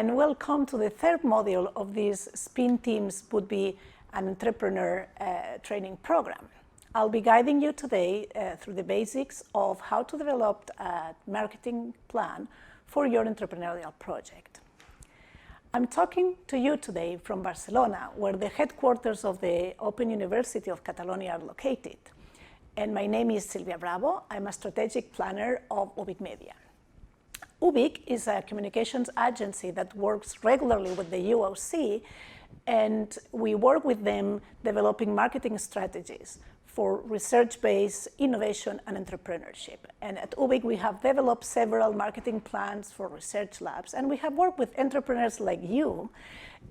and welcome to the third module of this SPINTeams would be an entrepreneur training program. I'll be guiding you today through the basics of how to develop a marketing plan for your entrepreneurial project. I'm talking to you today from Barcelona, where the headquarters of the Open University of Catalonia are located. And my name is Silvia Bravo. I'm a strategic planner of Ubic Media. Ubic is a communications agency that works regularly with the UOC, and we work with them developing marketing strategies for research-based innovation and entrepreneurship. And at Ubic, we have developed several marketing plans for research labs, and we have worked with entrepreneurs like you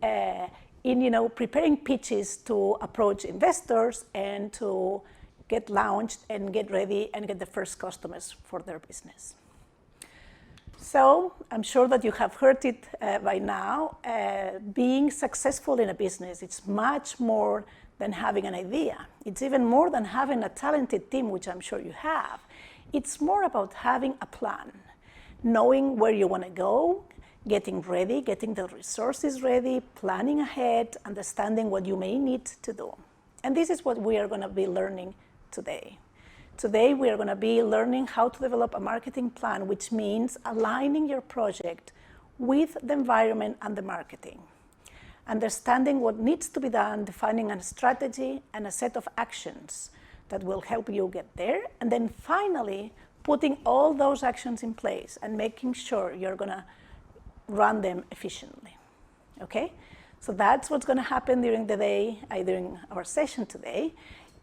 in preparing pitches to approach investors and to get launched and get ready and get the first customers for their business. So I'm sure that you have heard it by now. Being successful in a business, it's much more than having an idea. It's even more than having a talented team, which I'm sure you have. It's more about having a plan, knowing where you want to go, getting ready, getting the resources ready, planning ahead, understanding what you may need to do. And this is what we are going to be learning today. Today, we are going to be learning how to develop a marketing plan, which means aligning your project with the environment and the marketing. Understanding what needs to be done, defining a strategy and a set of actions that will help you get there, and then finally, putting all those actions in place and making sure you're going to run them efficiently. Okay? So that's what's going to happen during the day, during our session today.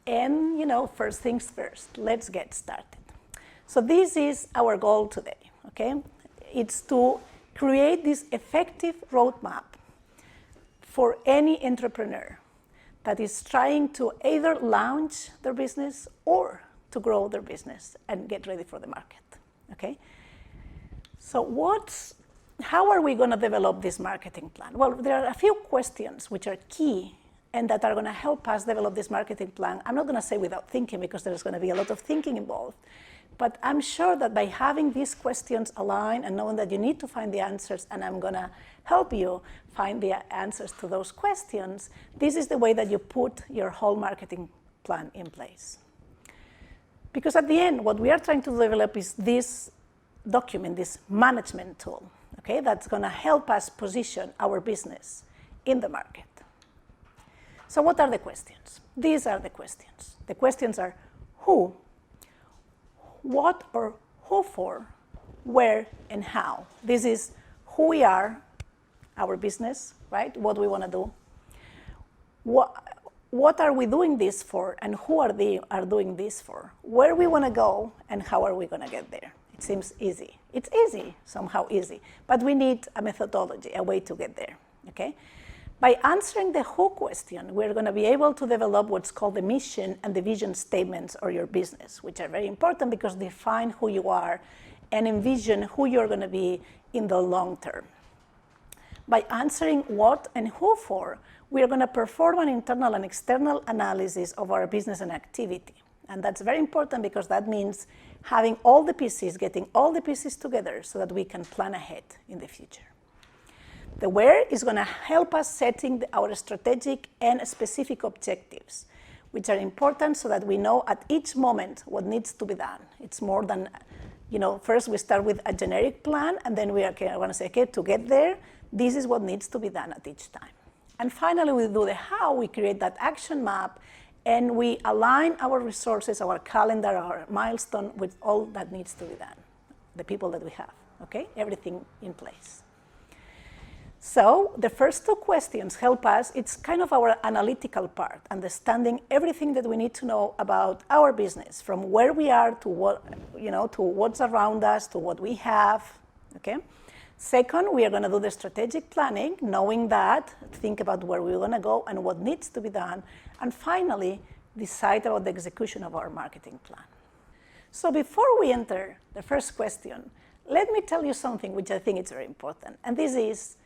And, first things first, let's get started. So this is our goal today, okay? It's to create this effective roadmap for any entrepreneur that is trying to either launch their business or to grow their business and get ready for the market, okay? So how are we going to develop this marketing plan? Well, there are a few questions which are key and that are going to help us develop this marketing plan. I'm not going to say without thinking, because there's going to be a lot of thinking involved. But I'm sure that by having these questions aligned and knowing that you need to find the answers, and I'm going to help you find the answers to those questions, this is the way that you put your whole marketing plan in place. Because at the end, what we are trying to develop is this document, this management tool, okay, that's going to help us position our business in the market. So what are the questions? These are the questions. The questions are who, what or who for, where and how. This is who we are, our business, right? What we want to do. What are we doing this for, and who are doing this for? Where we want to go, and how are we going to get there? It seems easy. It's easy, somehow easy, but we need a methodology, a way to get there, okay? By answering the who question, we're going to be able to develop what's called the mission and the vision statements of your business, which are very important because they define who you are and envision who you're going to be in the long term. By answering what and who for, we are going to perform an internal and external analysis of our business and activity. And that's very important because that means having all the pieces, getting all the pieces together so that we can plan ahead in the future. The where is going to help us setting our strategic and specific objectives, which are important so that we know at each moment what needs to be done. It's more than, first we start with a generic plan, and then we are going to say, okay, to get there, this is what needs to be done at each time. And finally, we do the how, we create that action map, and we align our resources, our calendar, our milestone with all that needs to be done, the people that we have, okay? Everything in place. So the first two questions help us. It's kind of our analytical part, understanding everything that we need to know about our business, from where we are to what, to what's around us, to what we have, okay? Second, we are going to do the strategic planning, knowing that, think about where we're going to go and what needs to be done, and finally, decide about the execution of our marketing plan. So before we enter the first question, let me tell you something which I think is very important, and this is,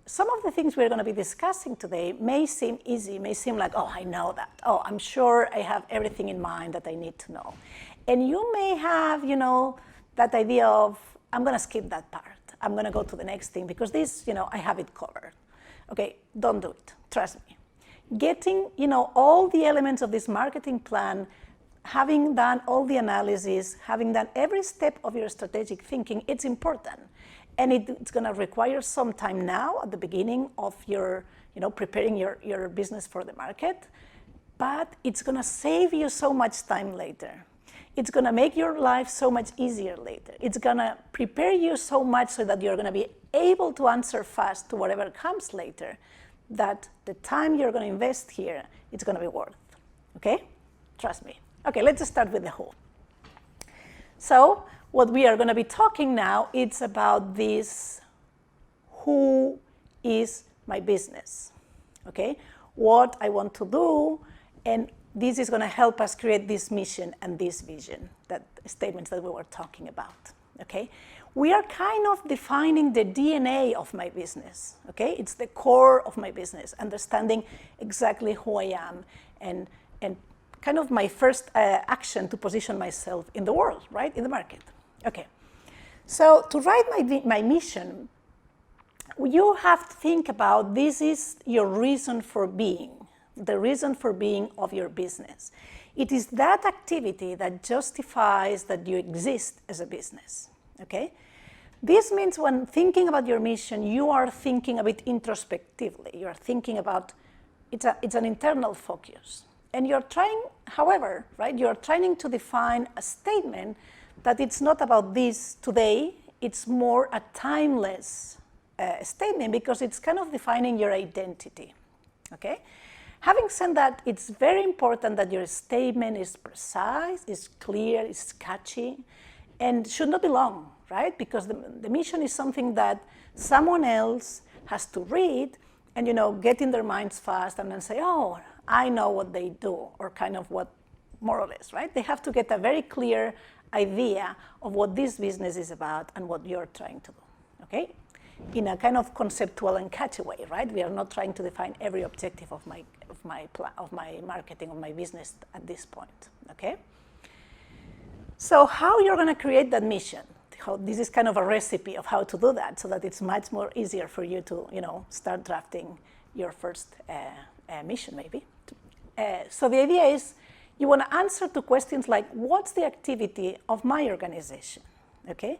some of the things we're going to be discussing today may seem easy, may seem like, oh, I know that. Oh, I'm sure I have everything in mind that I need to know. And you may have, that idea of, I'm going to skip that part. I'm going to go to the next thing because this, I have it covered. Okay, don't do it. Trust me. Getting, all the elements of this marketing plan, having done all the analysis, having done every step of your strategic thinking, it's important. And it's going to require some time now at the beginning of your, preparing your business for the market, but it's going to save you so much time later. It's going to make your life so much easier later. It's going to prepare you so much so that you're going to be able to answer fast to whatever comes later, that the time you're going to invest here, it's going to be worth. Okay? Trust me. Okay, let's start with the who. So what we are going to be talking now, it's about this, who is my business? Okay? What I want to do, and this is going to help us create this mission and this vision, that statements that we were talking about, okay? We are kind of defining the DNA of my business, okay? It's the core of my business, understanding exactly who I am and kind of my first action to position myself in the world, right, in the market. Okay, so to write my mission, you have to think about this is your reason for being. The reason for being of your business. It is that activity that justifies that you exist as a business, okay? This means when thinking about your mission, you are thinking a bit introspectively. You are thinking about, it's an internal focus. And you're trying, however, right, you're trying to define a statement that it's not about this today, it's more a timeless statement because it's kind of defining your identity, okay? Having said that, it's very important that your statement is precise, is clear, is catchy, and should not be long, right? Because the mission is something that someone else has to read and, get in their minds fast and then say, oh, I know what they do, or kind of what, more or less, right? They have to get a very clear idea of what this business is about and what you're trying to do, okay? In a kind of conceptual and catchy way, right? We are not trying to define every objective of my marketing, of my business at this point, okay? So how you're going to create that mission? This is kind of a recipe of how to do that so that it's much more easier for you to, start drafting your first mission, maybe. So the idea is you want to answer to questions like, what's the activity of my organization, okay?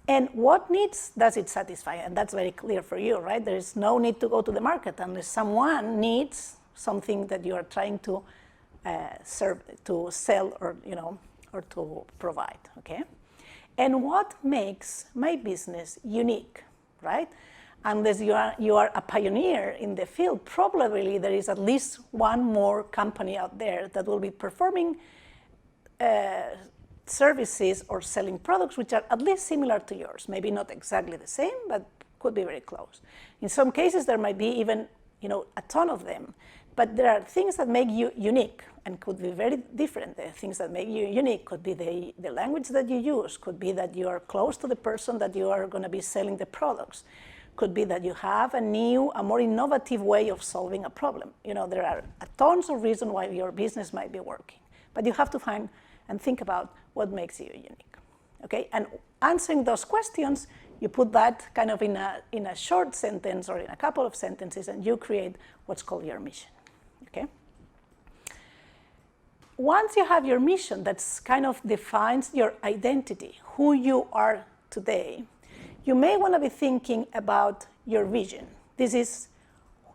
And what needs does it satisfy? And that's very clear for you, right? There is no need to go to the market unless someone needs something that you are trying to serve, to sell, or or to provide, okay? And what makes my business unique, right? Unless you are a pioneer in the field, probably there is at least one more company out there that will be performing services or selling products which are at least similar to yours. Maybe not exactly the same, but could be very close. In some cases, there might be even a ton of them. But there are things that make you unique and could be very different. The things that make you unique could be the language that you use, could be that you are close to the person that you are going to be selling the products, could be that you have a more innovative way of solving a problem. There are tons of reasons why your business might be working. But you have to find and think about what makes you unique, okay? And answering those questions, you put that kind of in a short sentence or in a couple of sentences, and you create what's called your mission, okay? Once you have your mission, that's kind of defines your identity, who you are today, you may want to be thinking about your vision. This is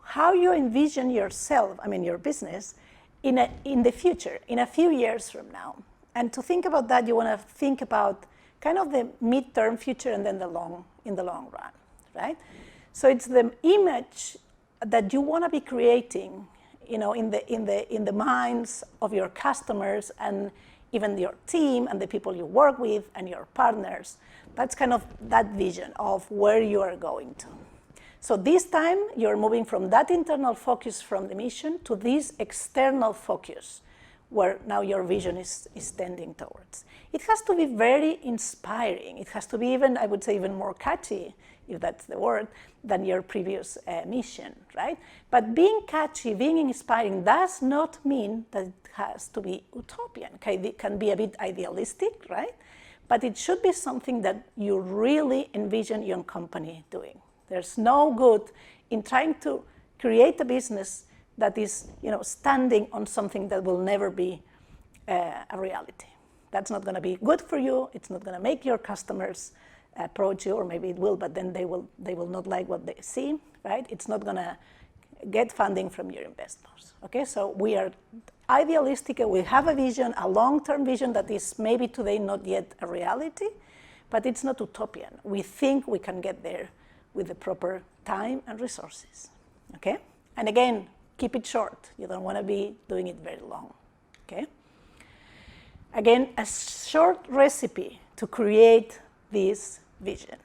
how you envision yourself, your business, in the future, in a few years from now. And to think about that, you want to think about kind of the mid-term future and then in the long run, right? So it's the image that you want to be creating, in the minds of your customers and even your team and the people you work with and your partners. That's kind of that vision of where you are going to. So this time, you're moving from that internal focus from the mission to this external focus, where now your vision is tending towards. It has to be very inspiring. It has to be even, I would say, even more catchy, if that's the word, than your previous mission, right? But being catchy, being inspiring does not mean that it has to be utopian. It can be a bit idealistic, right? but it should be something that you really envision your company doing. There's no good in trying to create a business that is, standing on something that will never be a reality. That's not going to be good for you. It's not going to make your customers approach you, or maybe it will, but then they will not like what they see, right? It's not going to get funding from your investors. Okay, so we are idealistic. We have a vision, a long-term vision that is maybe today not yet a reality, but it's not utopian. We think we can get there with the proper time and resources. Okay, and again, keep it short. You don't want to be doing it very long. Okay. Again, a short recipe to create this vision.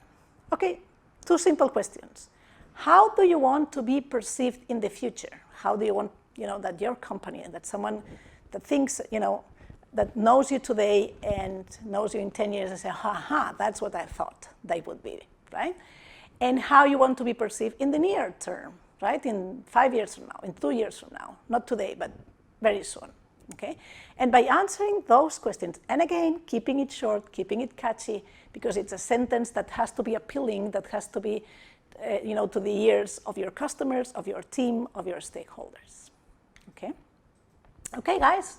Okay, 2 simple questions. How do you want to be perceived in the future? How do you want, that your company and that someone that thinks, that knows you today and knows you in 10 years and say, that's what I thought they would be, right? And how you want to be perceived in the near term, right? In 5 years from now, in 2 years from now, not today, but very soon. Okay, and by answering those questions, and again, keeping it short, keeping it catchy, because it's a sentence that has to be appealing, that has to be, to the ears of your customers, of your team, of your stakeholders. Okay, okay, guys,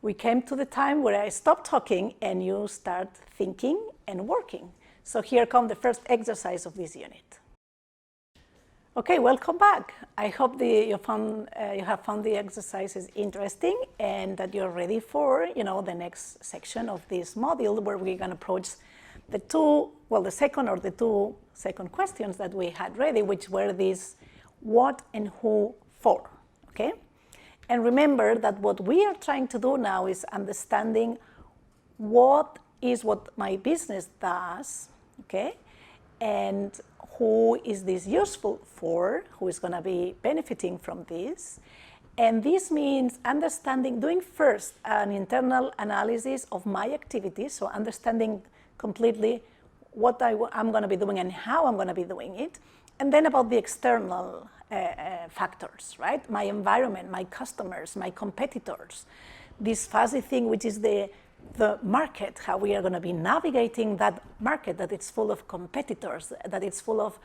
we came to the time where I stop talking and you start thinking and working. So here comes the first exercise of this unit. Okay, welcome back. I hope you have found the exercises interesting and that you're ready for, the next section of this module where we're going to approach the two second questions that we had ready, which were these what and who for, okay? And remember that what we are trying to do now is understanding what my business does, okay? And who is this useful for, who is going to be benefiting from this. And this means doing first an internal analysis of my activities, so understanding completely what I'm going to be doing and how I'm going to be doing it. And then about the external factors, right? My environment, my customers, my competitors, this fuzzy thing which is the market, how we are going to be navigating that market, that it's full of competitors, that it's full of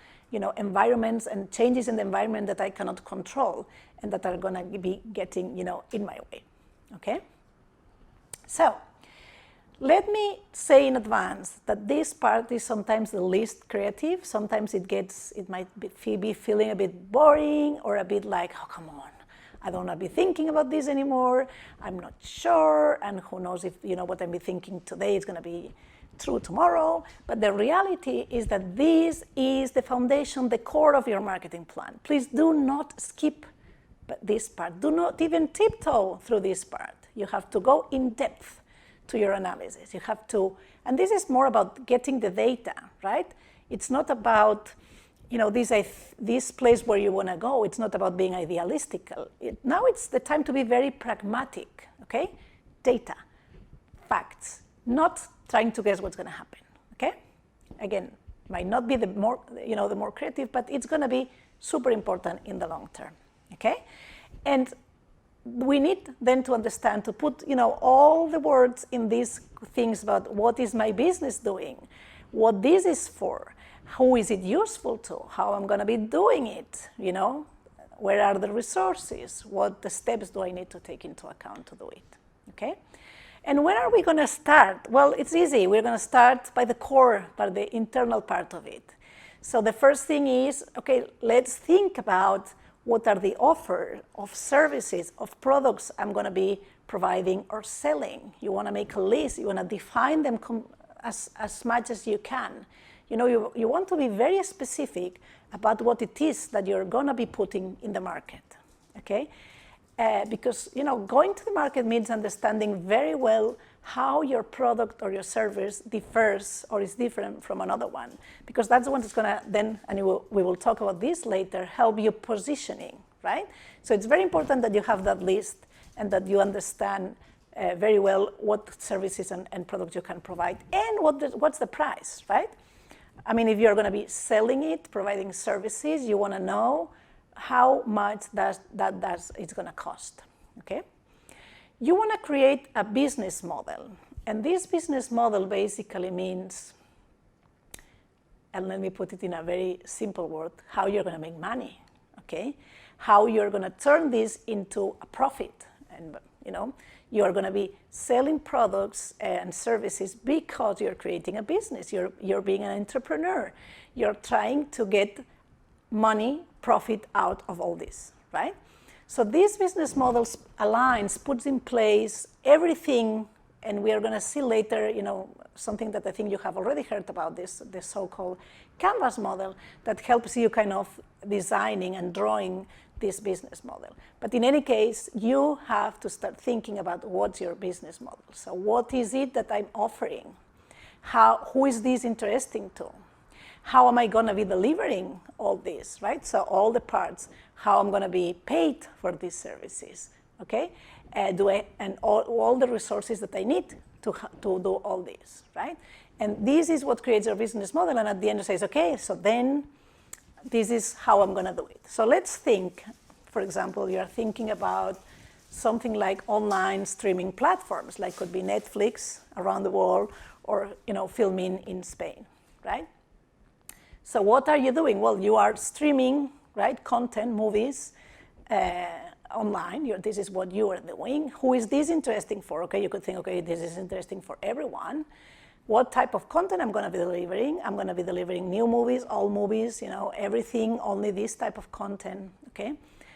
environments and changes in the environment that I cannot control and that are going to be getting in my way. Okay, so let me say in advance that this part is sometimes the least creative. Sometimes it might be feeling a bit boring or a bit like, oh, come on, I don't want to be thinking about this anymore. I'm not sure, and who knows if what I'm thinking today is going to be true tomorrow. But the reality is that this is the foundation, the core of your marketing plan. Please do not skip this part. Do not even tiptoe through this part. You have to go in depth to your analysis. You have to, and this is more about getting the data, right? It's not about this place where you want to go. It's not about being idealistic. Now it's the time to be very pragmatic, okay? Data, facts, not trying to guess what's going to happen, okay? Again, might not be the more creative, but it's going to be super important in the long term, okay? And we need then to understand, to put, all the words in these things about what is my business doing, what this is for, who is it useful to, how I'm going to be doing it, where are the resources, what the steps do I need to take into account to do it, okay? And where are we going to start? Well, it's easy. We're going to start by the core, by the internal part of it. So the first thing is, okay, let's think about what are the offer of services, of products I'm going to be providing or selling. You want to make a list. You want to define them as much as you can. You want to be very specific about what it is that you're going to be putting in the market, okay? Because, going to the market means understanding very well how your product or your service differs or is different from another one. Because that's the one that's going to then, and we will talk about this later, help you positioning, right? So it's very important that you have that list and that you understand very well what services and products you can provide and what's the price, right? I mean, if you're going to be selling it, providing services, you want to know how much it's going to cost, okay? You want to create a business model. And this business model basically means, and let me put it in a very simple word, how you're going to make money, okay? How you're going to turn this into a profit. And, you're going to be selling products and services because you're creating a business. You're being an entrepreneur. You're trying to get money, profit out of all this, right? So this business model aligns, puts in place everything, and we are going to see later, something that I think you have already heard about, this so-called canvas model that helps you kind of designing and drawing this business model. But in any case, you have to start thinking about what's your business model. So what is it that I'm offering? Who is this interesting to? How am I going to be delivering all this, right? So all the parts, how I'm going to be paid for these services, okay? And all the resources that I need to do all this, right? And this is what creates your business model, and at the end it says, okay, so then this is how I'm going to do it. So let's think, for example, you're thinking about something like online streaming platforms, like could be Netflix around the world, or filming in Spain, right? So what are you doing? Well, you are streaming, right, content, movies, online. This is what you are doing. Who is this interesting for? Okay, you could think, okay, this is interesting for everyone. What type of content I'm going to be delivering? I'm going to be delivering new movies, old movies, everything, only this type of content, okay?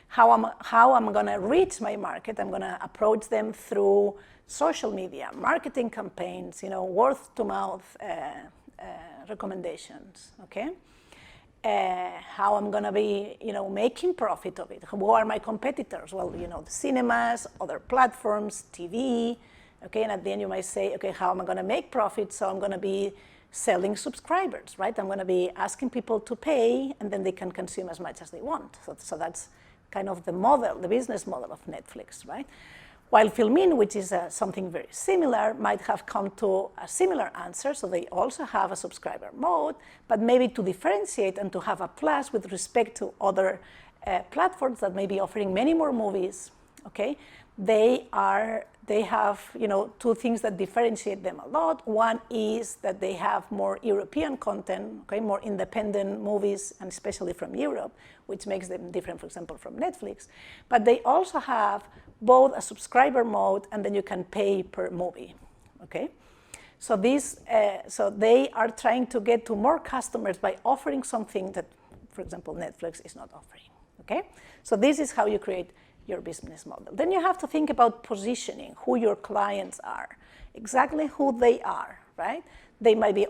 How am I going to reach my market? I'm going to approach them through social media, marketing campaigns, word-to-mouth recommendations, okay? How I'm going to be, making profit of it. Who are my competitors? Well, the cinemas, other platforms, TV, okay? And at the end you might say, okay, how am I going to make profit? So I'm going to be selling subscribers, right? I'm going to be asking people to pay, and then they can consume as much as they want. So that's kind of the model, the business model of Netflix, right? While Filmin, which is something very similar, might have come to a similar answer. So they also have a subscriber mode, but maybe to differentiate and to have a plus with respect to other platforms that may be offering many more movies, okay? They have, two things that differentiate them a lot. One is that they have more European content, okay, more independent movies, and especially from Europe, which makes them different, for example, from Netflix. But they also have both a subscriber mode, and then you can pay per movie, okay? So they are trying to get to more customers by offering something that, for example, Netflix is not offering, okay? So this is how you create your business model. Then you have to think about positioning, who your clients are, exactly who they are, right? They might be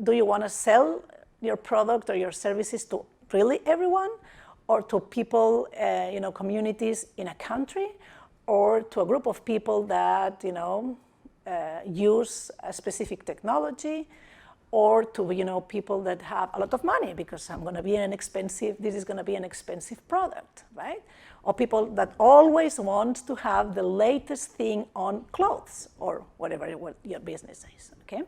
do you want to sell your product or your services to really everyone, or to people, communities in a country, or to a group of people that, use a specific technology, or to, people that have a lot of money, because this is going to be an expensive product, right? Or people that always want to have the latest thing on clothes, or whatever your business is, okay?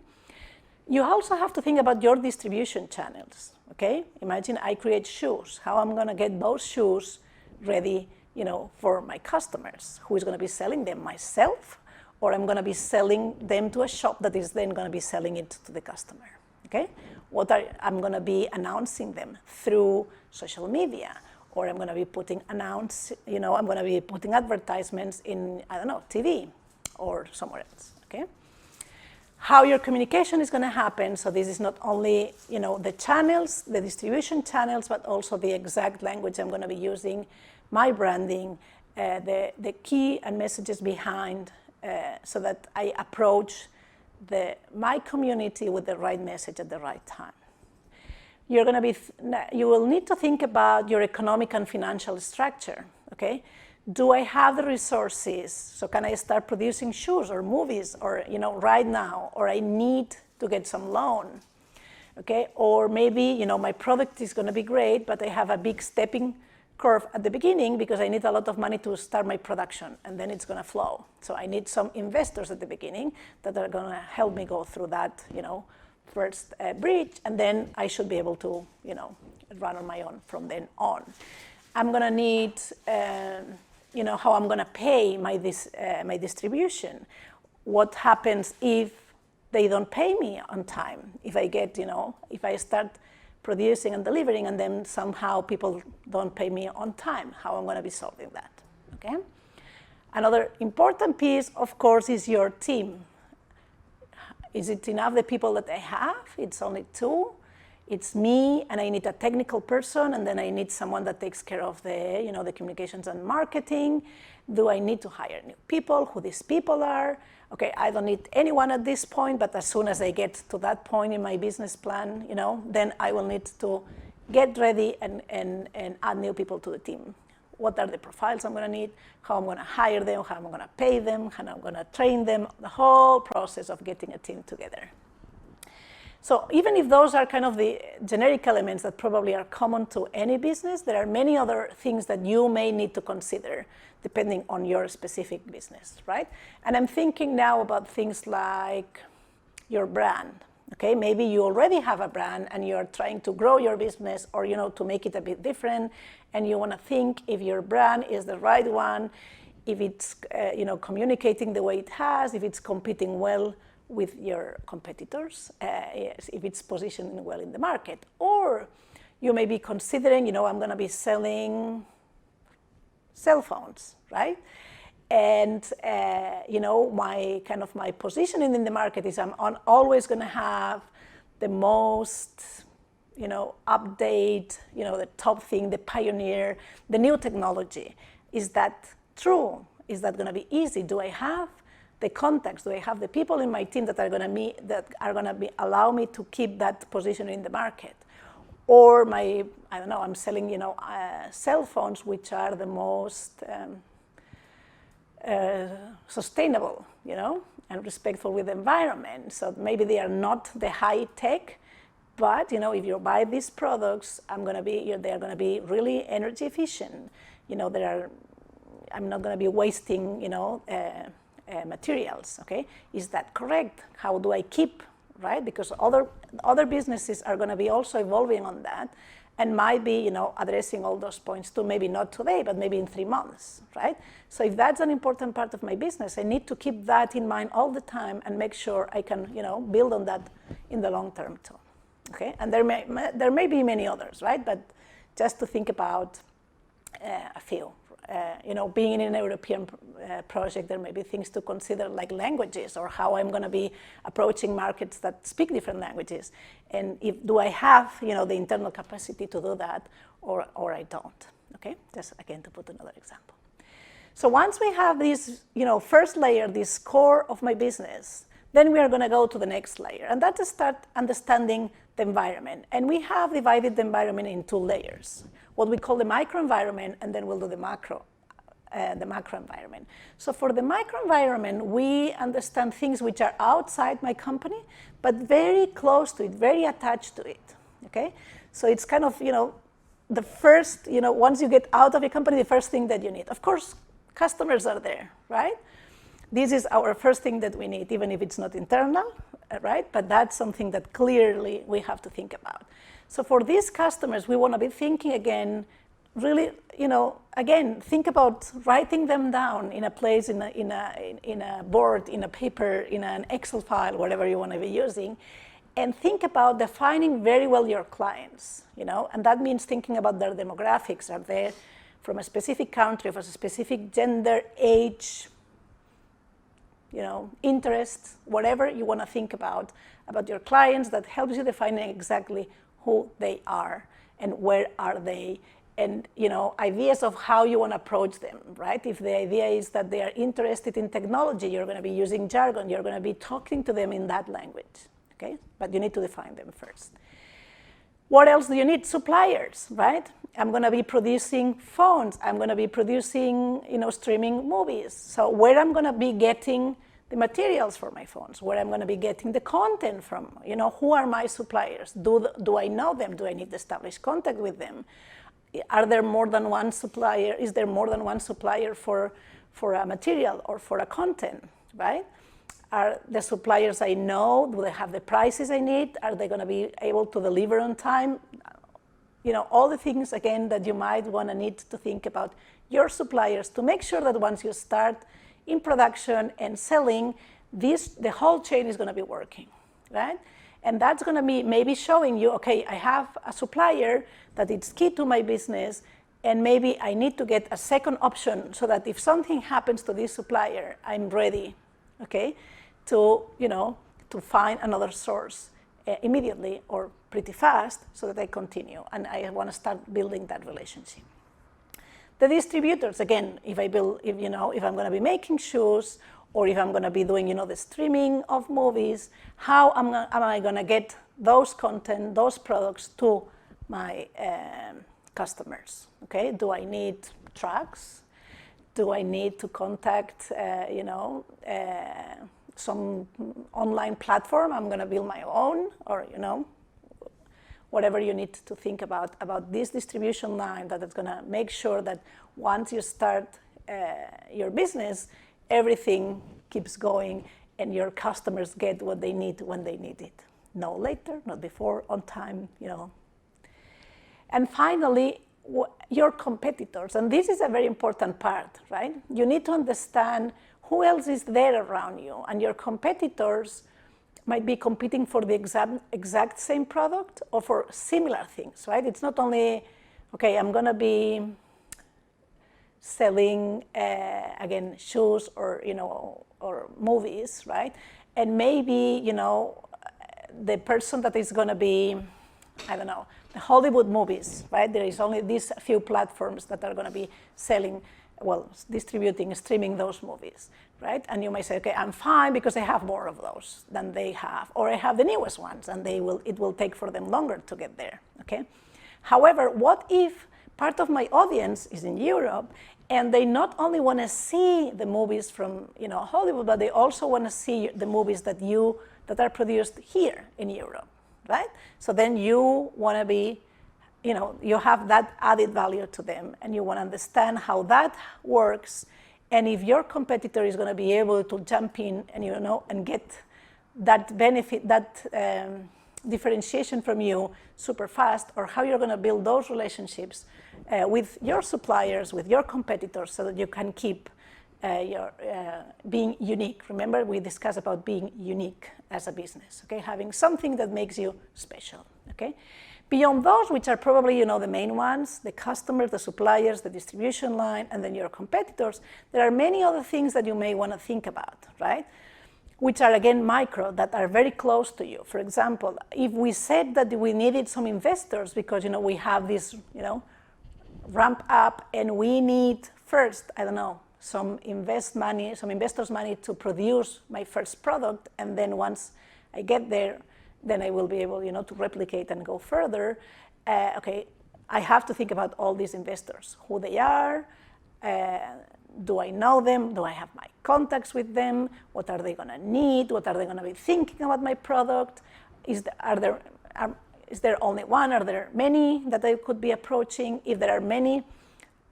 You also have to think about your distribution channels, okay? Imagine I create shoes. How I'm going to get those shoes ready, for my customers? Who is going to be selling them? Myself? Or I'm going to be selling them to a shop that is then going to be selling it to the customer, okay? I'm going to be announcing them through social media, or I'm going to be putting advertisements in, TV or somewhere else, okay? How your communication is going to happen. So this is not only, the channels, the distribution channels, but also the exact language I'm going to be using, my branding, the key and messages behind, so that I approach my community with the right message at the right time. You will need to think about your economic and financial structure, okay? Do I have the resources? So can I start producing shoes or movies, or right now, or I need to get some loan, okay? Or maybe my product is going to be great, but I have a big stepping curve at the beginning because I need a lot of money to start my production, and then it's going to flow. So I need some investors at the beginning that are going to help me go through that, first bridge, and then I should be able to, run on my own from then on. I'm going to need, how I'm going to pay my distribution. what happens if they don't pay me on time? If I get, if I start producing and delivering and then somehow people don't pay me on time, how I'm going to be solving that, okay? Another important piece, of course, is your team. Is it enough the people that I have? It's only 2. It's me, and I need a technical person, and then I need someone that takes care of the, the communications and marketing. Do I need to hire new people? Who these people are? Okay, I don't need anyone at this point, but as soon as I get to that point in my business plan, then I will need to get ready and add new people to the team. What are the profiles I'm going to need? How I'm going to hire them? How I'm going to pay them? How I'm going to train them? The whole process of getting a team together. So even if those are kind of the generic elements that probably are common to any business, there are many other things that you may need to consider depending on your specific business, right? And I'm thinking now about things like your brand, okay? Maybe you already have a brand and you're trying to grow your business or, to make it a bit different, and you want to think if your brand is the right one, if it's, communicating the way it has, if it's competing well with your competitors, if it's positioned well in the market. Or you may be considering, I'm going to be selling cell phones, right? And, my positioning in the market is I'm always going to have the most, update, the top thing, the pioneer, the new technology. Is that true? Is that going to be easy? Do I have the contacts? Do I have the people in my team that are going to allow me to keep that position in the market? Or I'm selling, cell phones which are the most sustainable, and respectful with the environment. So maybe they are not the high tech, but if you buy these products, they are going to be really energy efficient. I'm not going to be wasting, materials, okay? Is that correct? How do I keep, right? Because other businesses are going to be also evolving on that and might be, addressing all those points too, maybe not today, but maybe in 3 months, right? So if that's an important part of my business, I need to keep that in mind all the time and make sure I can, build on that in the long term too, okay? And there may be many others, right? But just to think about a few. Being in an European project, there may be things to consider like languages or how I'm going to be approaching markets that speak different languages. And do I have, the internal capacity to do that or I don't, okay? Just again to put another example. So once we have this, first layer, this core of my business, then we are going to go to the next layer. And that's to start understanding the environment. And we have divided the environment in 2 layers. What we call the microenvironment, and then we'll do the macro environment. So for the microenvironment, we understand things which are outside my company, but very close to it, very attached to it, okay? So it's kind of, the first, once you get out of your company, the first thing that you need. Of course, customers are there, right? This is our first thing that we need, even if it's not internal, right? But that's something that clearly we have to think about. So for these customers, we want to be thinking again, really, again, think about writing them down in a place, in a board, in a paper, in an Excel file, whatever you want to be using, and think about defining very well your clients, and that means thinking about their demographics. Are they from a specific country, of a specific gender, age, interests, whatever you want to think about your clients, that helps you define exactly who they are and where are they, and ideas of how you want to approach them, right? If the idea is that they are interested in technology, you're going to be using jargon, you're going to be talking to them in that language, okay? But you need to define them first. What else do you need? Suppliers, right? I'm going to be producing phones, I'm going to be producing, streaming movies. So where I'm going to be getting the materials for my phones, where I'm going to be getting the content from, who are my suppliers? Do I know them? Do I need to establish contact with them? Are there more than one supplier? Is there more than one supplier for a material or for a content, right? Are the suppliers I know, do they have the prices I need? Are they going to be able to deliver on time? All the things, again, that you might want to need to think about your suppliers to make sure that once you start in production and selling, the whole chain is going to be working, right? And that's going to be maybe showing you, okay, I have a supplier that it's key to my business, and maybe I need to get a second option so that if something happens to this supplier, I'm ready, okay, to find another source immediately or pretty fast so that I continue, and I want to start building that relationship. The distributors, again, if I'm going to be making shoes, or if I'm going to be doing, the streaming of movies, how am I going to get those content, those products to my customers? Okay, do I need trucks? Do I need to contact, some online platform? I'm going to build my own, or whatever you need to think about this distribution line that is going to make sure that once you start your business, everything keeps going and your customers get what they need when they need it. No later, not before, on time, And finally, your competitors, and this is a very important part, right? You need to understand who else is there around you, and your competitors might be competing for the exact same product or for similar things, right? It's not only, okay, I'm going to be selling, again, shoes or, or movies, right? And maybe, the person that is going to be, I don't know, the Hollywood movies, right? There is only these few platforms that are going to be selling, distributing, streaming those movies, right? And you may say, okay, I'm fine because I have more of those than they have, or I have the newest ones, and it will take for them longer to get there, okay? However, what if part of my audience is in Europe, and they not only want to see the movies from Hollywood, but they also want to see the movies that are produced here in Europe, right? So then you want to be, you have that added value to them, and you want to understand how that works, and if your competitor is going to be able to jump in and and get that benefit, that differentiation from you super fast, or how you're going to build those relationships with your suppliers, with your competitors, so that you can keep being unique. Remember, we discussed about being unique as a business, okay? Having something that makes you special, okay? Beyond those, which are probably, the main ones, the customers, the suppliers, the distribution line, and then your competitors, there are many other things that you may want to think about, right? Which are, again, micro, that are very close to you. For example, if we said that we needed some investors because, we have this, ramp up, and we need first, I don't know, some investors' money to produce my first product, and then once I get there, then I will be able, to replicate and go further. Okay, I have to think about all these investors, who they are, do I know them, do I have my contacts with them, what are they going to need, what are they going to be thinking about my product, is there only one, are there many that I could be approaching? If there are many,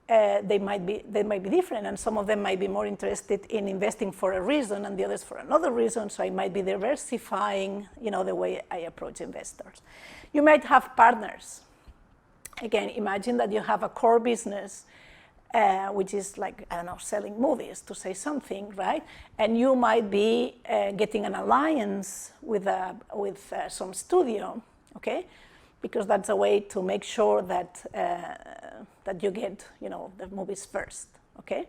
they might be different, and some of them might be more interested in investing for a reason and the others for another reason, so I might be diversifying, the way I approach investors. You might have partners. Again, imagine that you have a core business, which is like, I don't know, selling movies, to say something, right? And you might be getting an alliance with some studio, okay? Because that's a way to make sure that you get, the movies first, okay?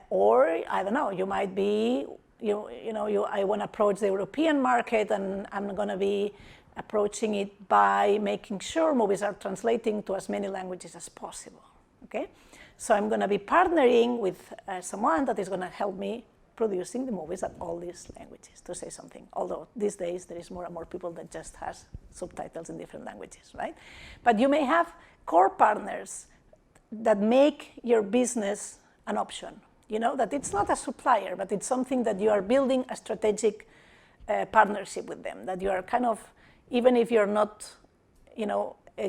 Or I don't know, you might be, I want to approach the European market, and I'm going to be approaching it by making sure movies are translating to as many languages as possible, okay? So I'm going to be partnering with someone that is going to help me producing the movies at all these languages, to say something. Although these days there is more and more people that just has subtitles in different languages, right? But you may have core partners that make your business an option. That it's not a supplier, but it's something that you are building a strategic partnership with them, that you are kind of, even if you're not,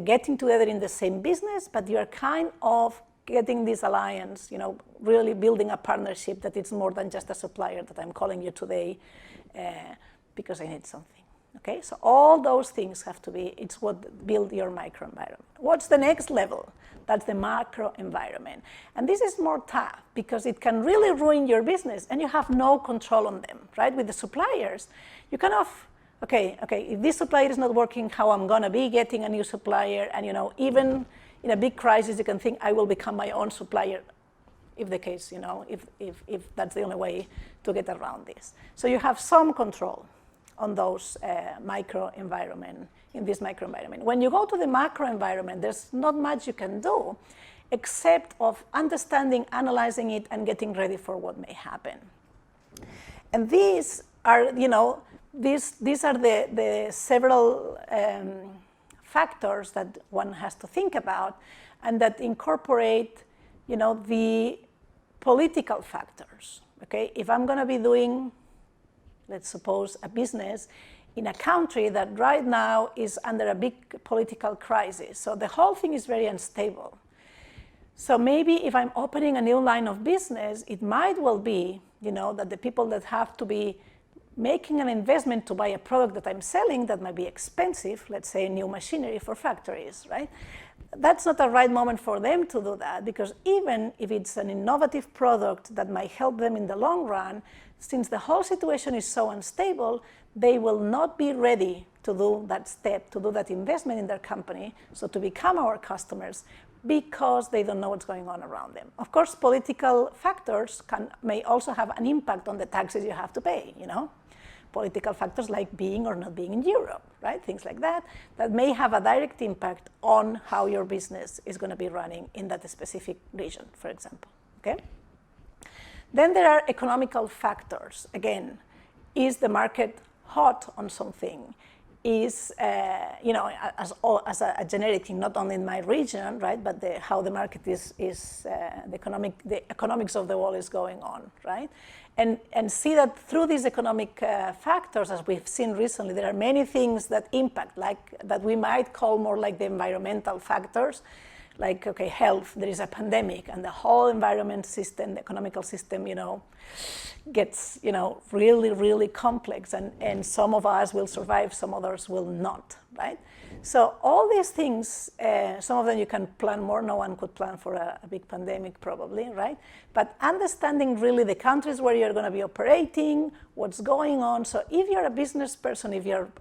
getting together in the same business, but you are kind of getting this alliance, really building a partnership that it's more than just a supplier that I'm calling you today because I need something, Okay, so all those things have to be, it's what build your microenvironment. What's the next level? That's the macro environment. And this is more tough because it can really ruin your business and you have no control on them, right? With the suppliers, you kind of, okay, if this supplier is not working, how I'm gonna be getting a new supplier, and even in a big crisis, you can think I will become my own supplier, if the case, if that's the only way to get around this. So you have some control on those microenvironment, in this microenvironment. When you go to the macro environment, there's not much you can do except of understanding, analyzing it, and getting ready for what may happen. And these are, these are the several factors that one has to think about, and that incorporate, the political factors. Okay, if I'm going to be doing, let's suppose, a business in a country that right now is under a big political crisis, so the whole thing is very unstable. So maybe if I'm opening a new line of business, it might well be, that the people that have to be making an investment to buy a product that I'm selling that might be expensive, let's say new machinery for factories, right? That's not the right moment for them to do that, because even if it's an innovative product that might help them in the long run, since the whole situation is so unstable, they will not be ready to do that step, to do that investment in their company, so to become our customers, because they don't know what's going on around them. Of course, political factors may also have an impact on the taxes you have to pay, Political factors like being or not being in Europe, right? Things like that, that may have a direct impact on how your business is going to be running in that specific region, for example, okay? Then there are economical factors. Again, is the market hot on something? Is, as a generic thing, not only in my region, right, but how the market is the economics of the world is going on, right? And see that through these economic factors, as we've seen recently, there are many things that impact, that we might call more like the environmental factors, like, okay, health, there is a pandemic, and the whole environment system, the economical system, gets, really, really complex, and some of us will survive, some others will not, right? So all these things, some of them you can plan more. No one could plan for a big pandemic probably, right? But understanding really the countries where you're going to be operating, what's going on. So if you're a business person, if you're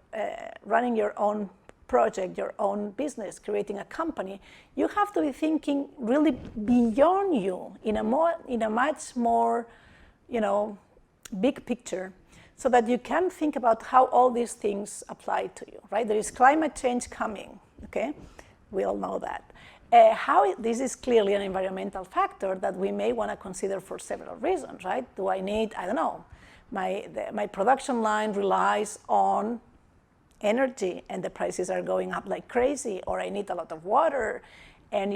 running your own project, your own business, creating a company, you have to be thinking really beyond you in a much more, big picture, so that you can think about how all these things apply to you, right? There is climate change coming, okay? We all know that. This is clearly an environmental factor that we may want to consider for several reasons, right? Do I need, I don't know, my production line relies on energy and the prices are going up like crazy, or I need a lot of water, and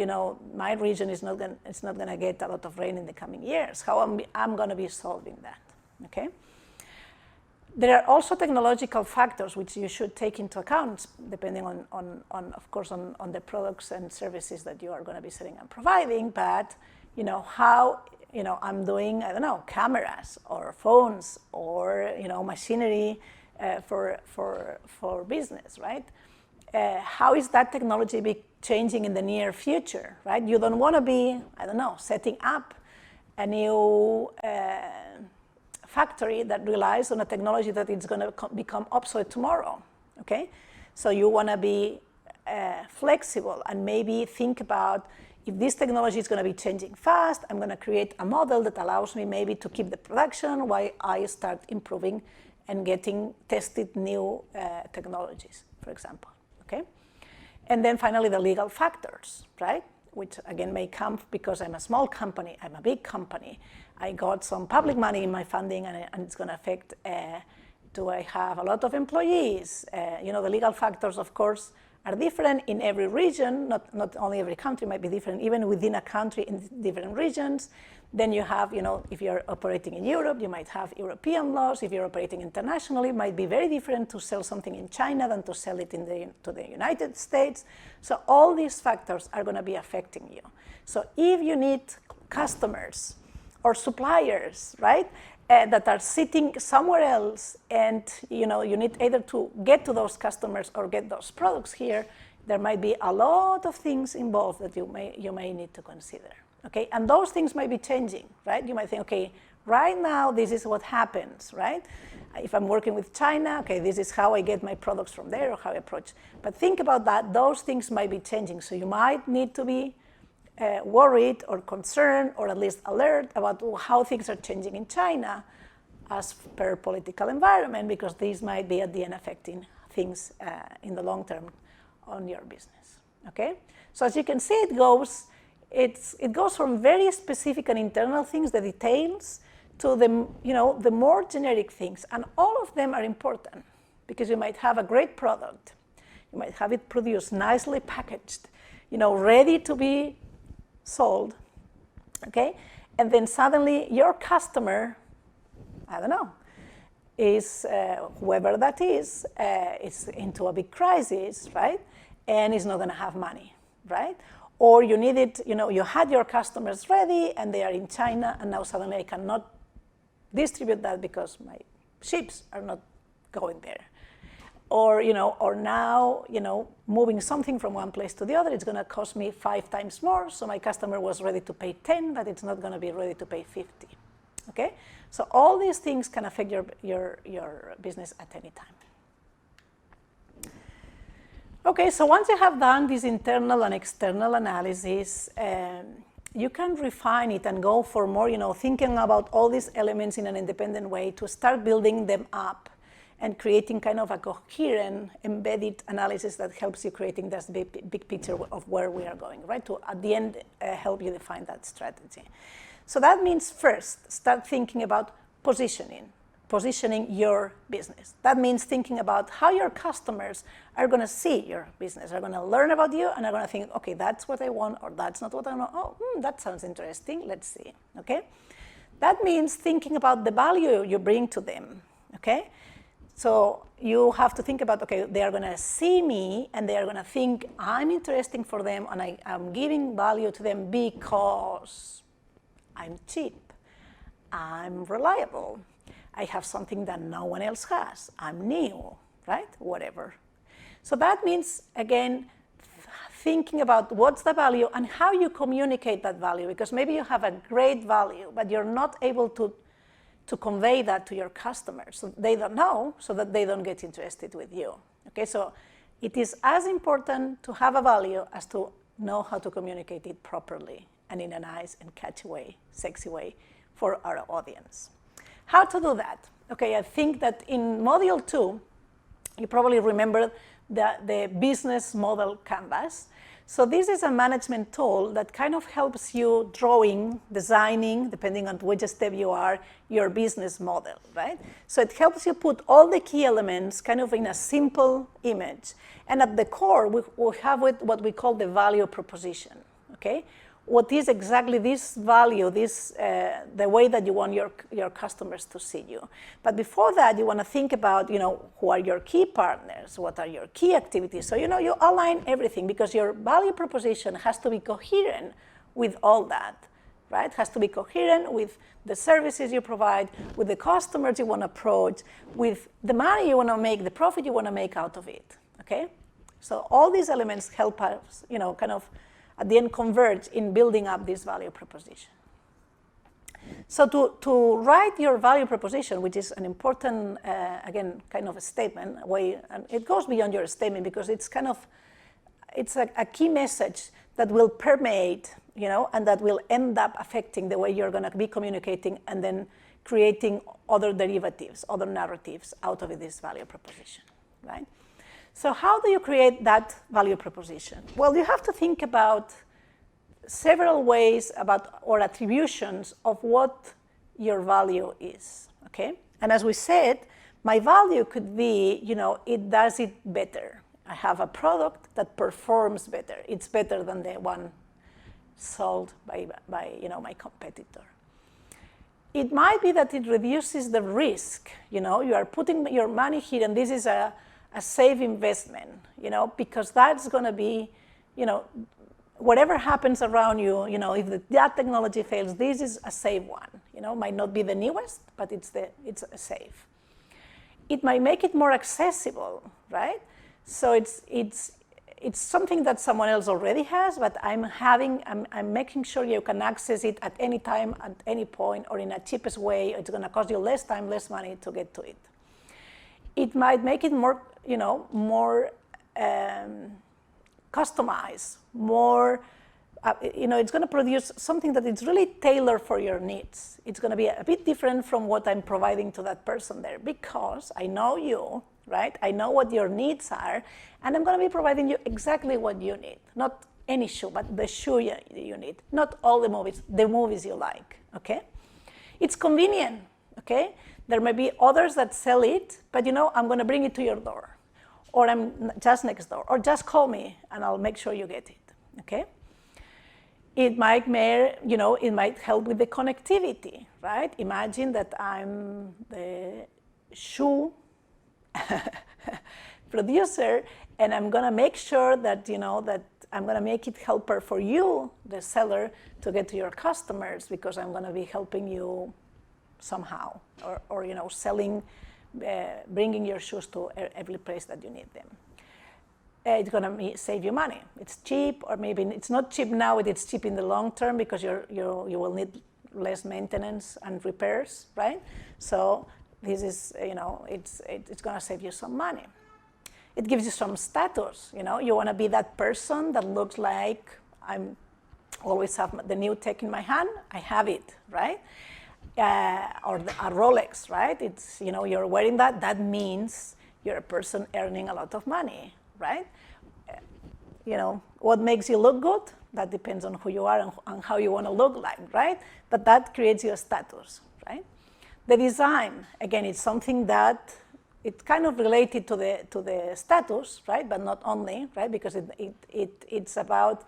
my region is not going to get a lot of rain in the coming years. How I'm going to be solving that, okay? There are also technological factors which you should take into account, depending on of course, on the products and services that you are going to be selling and providing. But how I'm doing, I don't know, cameras or phones or machinery for business, right? How is that technology be changing in the near future, right? You don't want to be, I don't know, setting up a new factory that relies on a technology that it's going to become obsolete tomorrow, okay? So you want to be flexible and maybe think about, if this technology is going to be changing fast, I'm going to create a model that allows me maybe to keep the production while I start improving and getting tested new technologies, for example, okay? And then finally, the legal factors, right? Which again may come because I'm a small company, I'm a big company, I got some public money in my funding, and it's going to affect, do I have a lot of employees? The legal factors, of course, are different in every region, not only every country might be different, even within a country in different regions. Then you have, if you're operating in Europe, you might have European laws. If you're operating internationally, it might be very different to sell something in China than to sell it to the United States. So all these factors are going to be affecting you. So if you need customers or suppliers, right? That are sitting somewhere else, and you need either to get to those customers or get those products here. There might be a lot of things involved that you may need to consider. Okay, and those things might be changing, right? You might think, okay, right now this is what happens, right? If I'm working with China, okay, this is how I get my products from there, or how I approach. But think about that; those things might be changing, so you might need to be worried or concerned, or at least alert about how things are changing in China as per political environment, because these might be at the end affecting things in the long term on your business. Okay, so as you can see, it goes from very specific and internal things, the details, to the more generic things, and all of them are important, because you might have a great product, you might have it produced nicely packaged, ready to be sold, okay? And then suddenly your customer, I don't know, is whoever that is into a big crisis, right? And is not going to have money, right? Or you need it, you had your customers ready and they are in China, and now suddenly I cannot distribute that because my ships are not going there. Or, or now, moving something from one place to the other, it's going to cost me 5 times more. So my customer was ready to pay 10, but it's not going to be ready to pay 50. Okay? So all these things can affect your business at any time. Okay, so once you have done this internal and external analysis, you can refine it and go for more, thinking about all these elements in an independent way to start building them up and creating kind of a coherent, embedded analysis that helps you creating this big picture of where we are going, right? To, at the end, help you define that strategy. So that means first, start thinking about positioning your business. That means thinking about how your customers are going to see your business, are going to learn about you, and are going to think, okay, that's what I want, or that's not what I want. Oh, that sounds interesting. Let's see, okay? That means thinking about the value you bring to them, okay? So you have to think about, okay, they are going to see me, and they are going to think I'm interesting for them, and I'm giving value to them because I'm cheap, I'm reliable, I have something that no one else has, I'm new, right? Whatever. So that means, again, thinking about what's the value and how you communicate that value, because maybe you have a great value, but you're not able to convey that to your customers. So they don't know, so that they don't get interested with you. Okay, so it is as important to have a value as to know how to communicate it properly and in a nice and catchy way, sexy way for our audience. How to do that? Okay, I think that in Module 2, you probably remember the business model canvas. So this is a management tool that kind of helps you designing, depending on which step you are, your business model, right? So it helps you put all the key elements kind of in a simple image. And at the core, we have what we call the value proposition, okay? What is exactly this value, the way that you want your customers to see you. But before that, you want to think about, who are your key partners, what are your key activities. So, you align everything, because your value proposition has to be coherent with all that, right? It has to be coherent with the services you provide, with the customers you want to approach, with the money you want to make, the profit you want to make out of it, okay? So all these elements help us, kind of, at the end, converge in building up this value proposition. So to write your value proposition, which is an important, again, kind of a statement, and it goes beyond your statement, because it's a key message that will permeate, and that will end up affecting the way you're going to be communicating, and then creating other derivatives, other narratives out of this value proposition, right? So how do you create that value proposition? Well, you have to think about several ways or attributions of what your value is, okay? And as we said, my value could be, it does it better. I have a product that performs better. It's better than the one sold by my competitor. It might be that it reduces the risk. You are putting your money here, and this is a safe investment, because that's going to be, whatever happens around you, if that technology fails, this is a safe one. Might not be the newest, but it's safe. It might make it more accessible, right? So it's something that someone else already has, but I'm making sure you can access it at any time, at any point, or in a cheapest way. It's going to cost you less time, less money to get to it. It might make it more, more customized, more. It's going to produce something that is really tailored for your needs. It's going to be a bit different from what I'm providing to that person there, because I know you, right? I know what your needs are, and I'm going to be providing you exactly what you need. Not any shoe, but the shoe you need. Not all the movies you like, okay? It's convenient, okay? There may be others that sell it, but I'm going to bring it to your door, or I'm just next door, or just call me and I'll make sure you get it, okay? It might, it might help with the connectivity, right? Imagine that I'm the shoe producer, and I'm going to make sure that, that I'm going to make it helper for you, the seller, to get to your customers, because I'm going to be helping you somehow, or selling, bringing your shoes to every place that you need them. It's going to save you money. It's cheap, or maybe it's not cheap now, it's cheap in the long term, because you will need less maintenance and repairs, right? So this is, it's going to save you some money. It gives you some status, You want to be that person that looks like I'm always have the new tech in my hand. I have it, right? Or a Rolex, right? It's, you're wearing that. That means you're a person earning a lot of money, right? What makes you look good? That depends on who you are and how you want to look like, right? But that creates your status, right? The design, again, it's something that it's kind of related to the status, right? But not only, right? Because it's about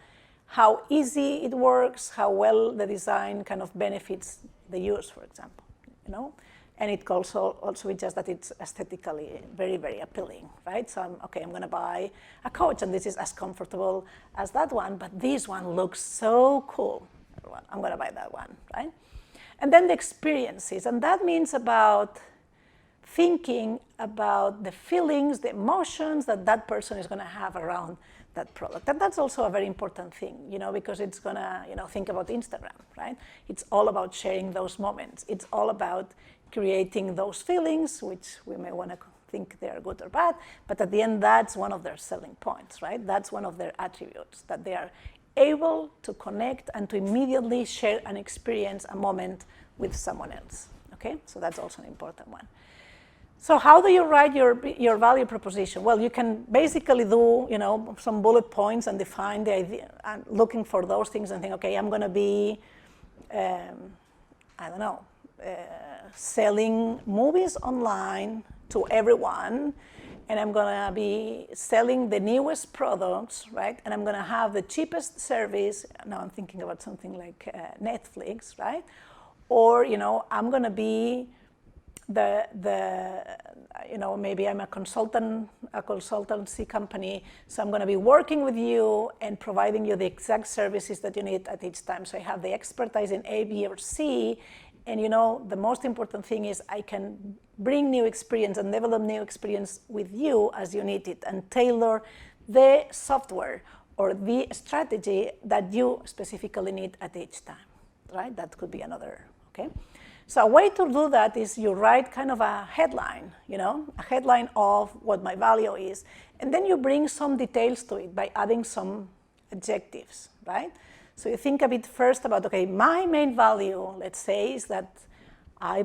how easy it works, how well the design kind of benefits the use, for example, And it also is just that it's aesthetically very, very appealing, right? So I'm going to buy a coach, and this is as comfortable as that one, but this one looks so cool. I'm going to buy that one, right? And then the experiences, and that means about thinking about the feelings, the emotions that person is going to have around that product. And that's also a very important thing, because it's going to, think about Instagram, right? It's all about sharing those moments. It's all about creating those feelings, which we may want to think they are good or bad, but at the end, that's one of their selling points, right? That's one of their attributes, that they are able to connect and to immediately share an experience, a moment with someone else, okay? So that's also an important one. So how do you write your value proposition? Well, you can basically do, some bullet points and define the idea, and looking for those things and think, okay, I'm going to be, selling movies online to everyone, and I'm going to be selling the newest products, right? And I'm going to have the cheapest service. Now I'm thinking about something like Netflix, right? Or, I'm going to be maybe I'm a consultancy company, so I'm going to be working with you and providing you the exact services that you need at each time. So I have the expertise in A, B, or C, and the most important thing is I can bring new experience and develop new experience with you as you need it, and tailor the software or the strategy that you specifically need at each time, right? That could be another, okay? So a way to do that is you write kind of a headline, a headline of what my value is, and then you bring some details to it by adding some adjectives, right? So you think a bit first about, okay, my main value, let's say, is that I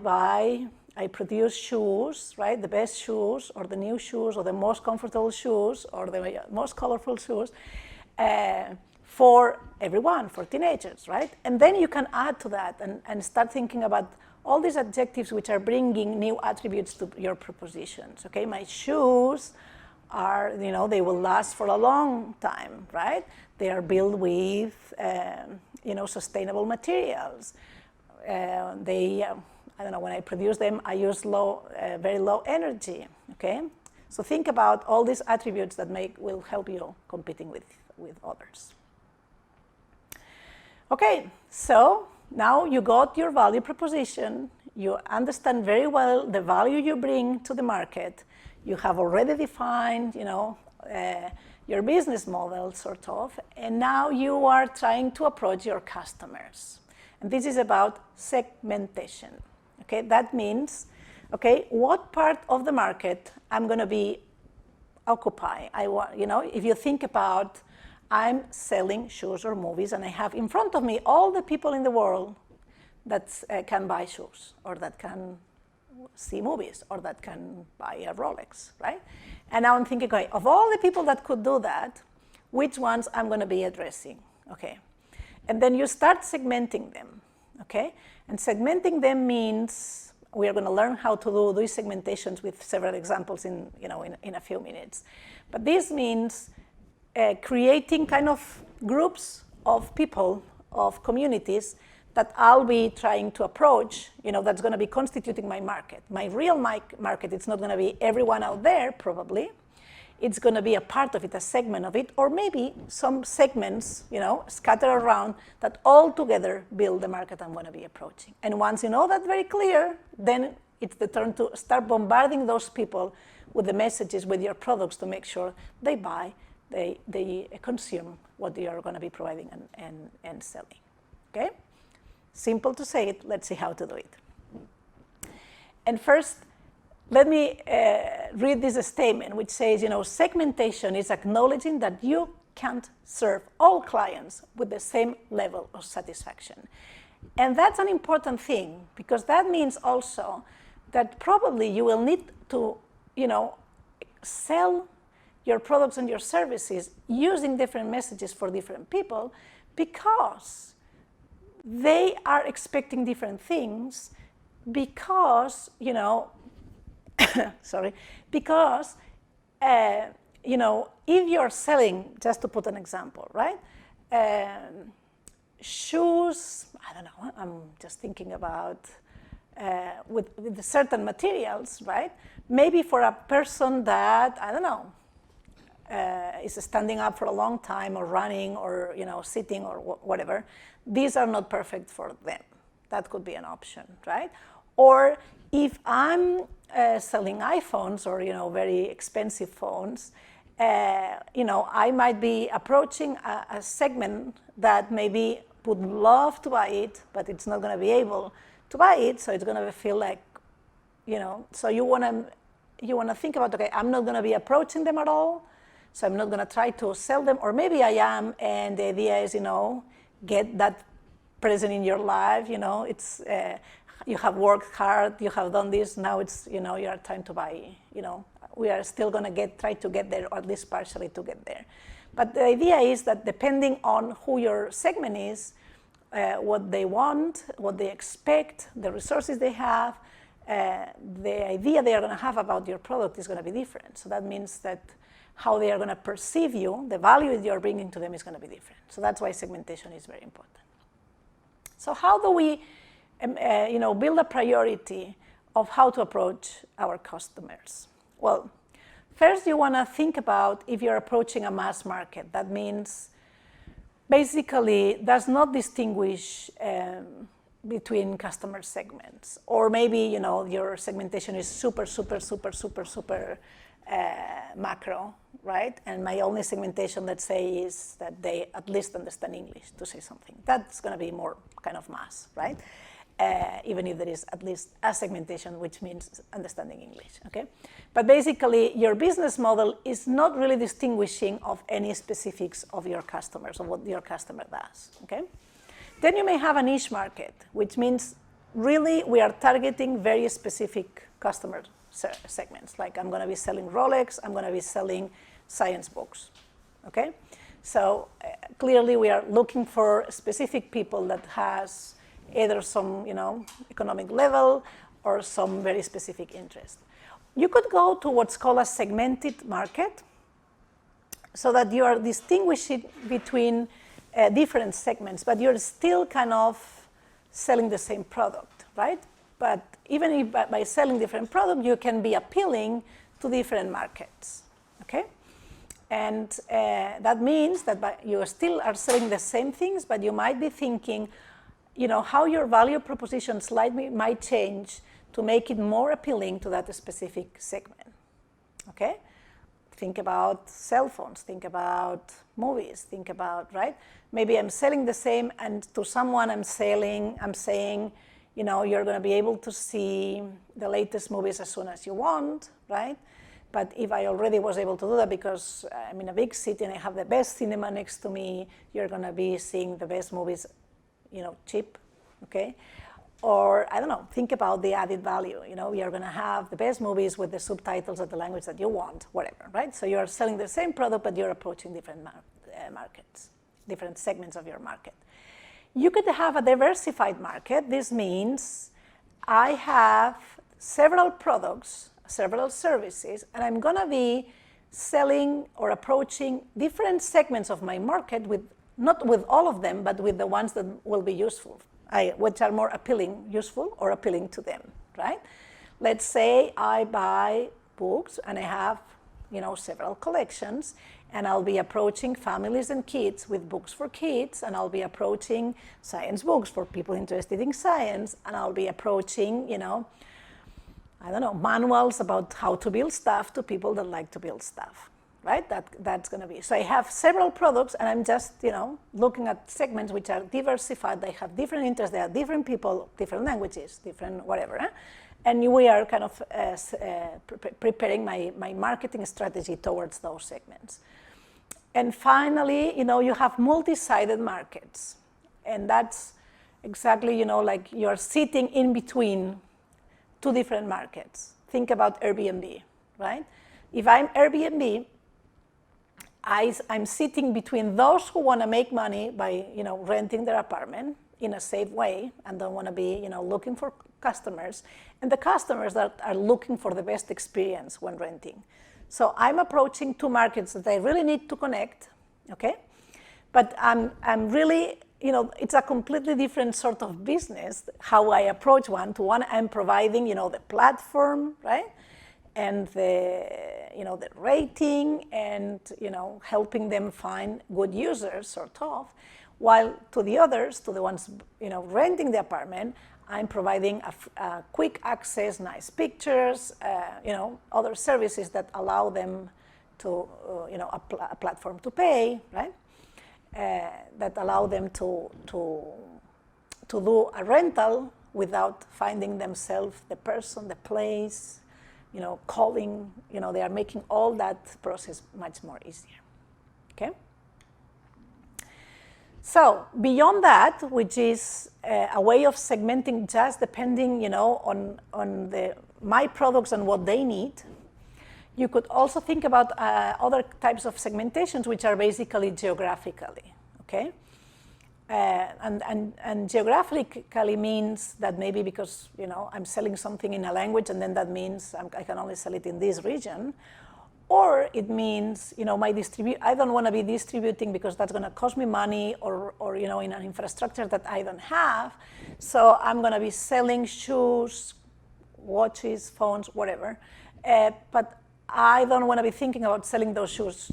produce shoes, right? The best shoes, or the new shoes, or the most comfortable shoes, or the most colorful shoes, for everyone, for teenagers, right? And then you can add to that and start thinking about all these adjectives which are bringing new attributes to your propositions, okay? My shoes are, they will last for a long time, right? They are built with, sustainable materials. When I produce them, I use very low energy, okay? So think about all these attributes that will help you competing with others. Okay, so now you got your value proposition, you understand very well the value you bring to the market, you have already defined, your business model, sort of, and now you are trying to approach your customers. And this is about segmentation. Okay, that means, okay, what part of the market I'm going to be occupy. If you think about, I'm selling shoes or movies, and I have in front of me all the people in the world that can buy shoes, or that can see movies, or that can buy a Rolex, right? And now I'm thinking, okay, of all the people that could do that, which ones I'm going to be addressing, okay? And then you start segmenting them, okay? And segmenting them means we are going to learn how to do these segmentations with several examples in a few minutes. But this means creating kind of groups of people, of communities that I'll be trying to approach, that's going to be constituting my market. My real market, it's not going to be everyone out there, probably. It's going to be a part of it, a segment of it, or maybe some segments, scattered around that all together build the market I'm going to be approaching. And once you know that very clear, then it's the turn to start bombarding those people with the messages, with your products, to make sure they buy, they consume what you are going to be providing and selling, okay? Simple to say it, let's see how to do it. And first, let me read this statement, which says, segmentation is acknowledging that you can't serve all clients with the same level of satisfaction. And that's an important thing, because that means also that probably you will need to, sell your products and your services using different messages for different people, because they are expecting different things, because, because, if you're selling, just to put an example, right? Shoes, I don't know, I'm just thinking about with certain materials, right? Maybe for a person that, I don't know, is standing up for a long time, or running, or sitting, or whatever, these are not perfect for them. That could be an option, right? Or if I'm selling iPhones, or very expensive phones, I might be approaching a segment that maybe would love to buy it, but it's not going to be able to buy it, so it's going to feel like, so you want to think about, okay, I'm not going to be approaching them at all, so I'm not going to try to sell them, or maybe I am, and the idea is, get that present in your life, it's, you have worked hard, you have done this, now it's, your time to buy, we are still going to try to get there, or at least partially to get there. But the idea is that depending on who your segment is, what they want, what they expect, the resources they have, the idea they are going to have about your product is going to be different. So that means that how they are going to perceive you, the value that you're bringing to them, is going to be different. So that's why segmentation is very important. So how do we build a priority of how to approach our customers? Well, first you want to think about if you're approaching a mass market. That means basically does not distinguish between customer segments. Or maybe your segmentation is super macro, right? And my only segmentation, let's say, is that they at least understand English, to say something. That's going to be more kind of mass, right? Even if there is at least a segmentation, which means understanding English, okay? But basically, your business model is not really distinguishing of any specifics of your customers, or what your customer does, okay? Then you may have a niche market, which means really we are targeting very specific customer segments. Like, I'm going to be selling Rolex, I'm going to be selling science books, okay? So clearly we are looking for specific people that has either some, economic level, or some very specific interest. You could go to what's called a segmented market, so that you are distinguishing between different segments, but you're still kind of selling the same product, right? But even if by selling different products, you can be appealing to different markets, okay? And that means that you still are selling the same things, but you might be thinking, how your value proposition slightly might change to make it more appealing to that specific segment, okay? Think about cell phones, think about movies, think about, right? Maybe I'm selling the same, and to someone I'm saying, you're going to be able to see the latest movies as soon as you want, right? But if I already was able to do that because I'm in a big city and I have the best cinema next to me, you're going to be seeing the best movies, cheap, okay? Or, I don't know, think about the added value. You're going to have the best movies with the subtitles of the language that you want, whatever, right? So you're selling the same product, but you're approaching different markets, different segments of your market. You could have a diversified market. This means I have several products, several services, and I'm going to be selling or approaching different segments of my market not with all of them, but with the ones that will be useful, which are more useful or appealing to them, right? Let's say I buy books and I have, several collections, and I'll be approaching families and kids with books for kids, and I'll be approaching science books for people interested in science, and I'll be approaching, manuals about how to build stuff to people that like to build stuff, right? That's going to be. So I have several products, and I'm just, looking at segments which are diversified. They have different interests. They are different people, different languages, different whatever. And we are kind of preparing my marketing strategy towards those segments. And finally, you have multi-sided markets. And that's exactly, like you're sitting in between two different markets. Think about Airbnb, right? If I'm Airbnb, I'm sitting between those who want to make money by, renting their apartment in a safe way and don't want to be, looking for customers, and the customers that are looking for the best experience when renting. So I'm approaching two markets that I really need to connect, okay? But I'm really, it's a completely different sort of business, how I approach one to one. I'm providing, the platform, right? And the rating and, helping them find good users, sort of. While to the others, to the ones, renting the apartment, I'm providing a quick access, nice pictures, other services that allow them to, a platform to pay, right? That allow them to do a rental without finding themselves the person, the place, calling, they are making all that process much more easier, okay? So beyond that, which is a way of segmenting just depending, on my products and what they need, you could also think about other types of segmentations, which are basically geographically, okay? And geographically means that maybe because, I'm selling something in a language, and then that means I can only sell it in this region. Or it means, I don't want to be distributing because that's going to cost me money or in an infrastructure that I don't have. So I'm going to be selling shoes, watches, phones, whatever. But I don't want to be thinking about selling those shoes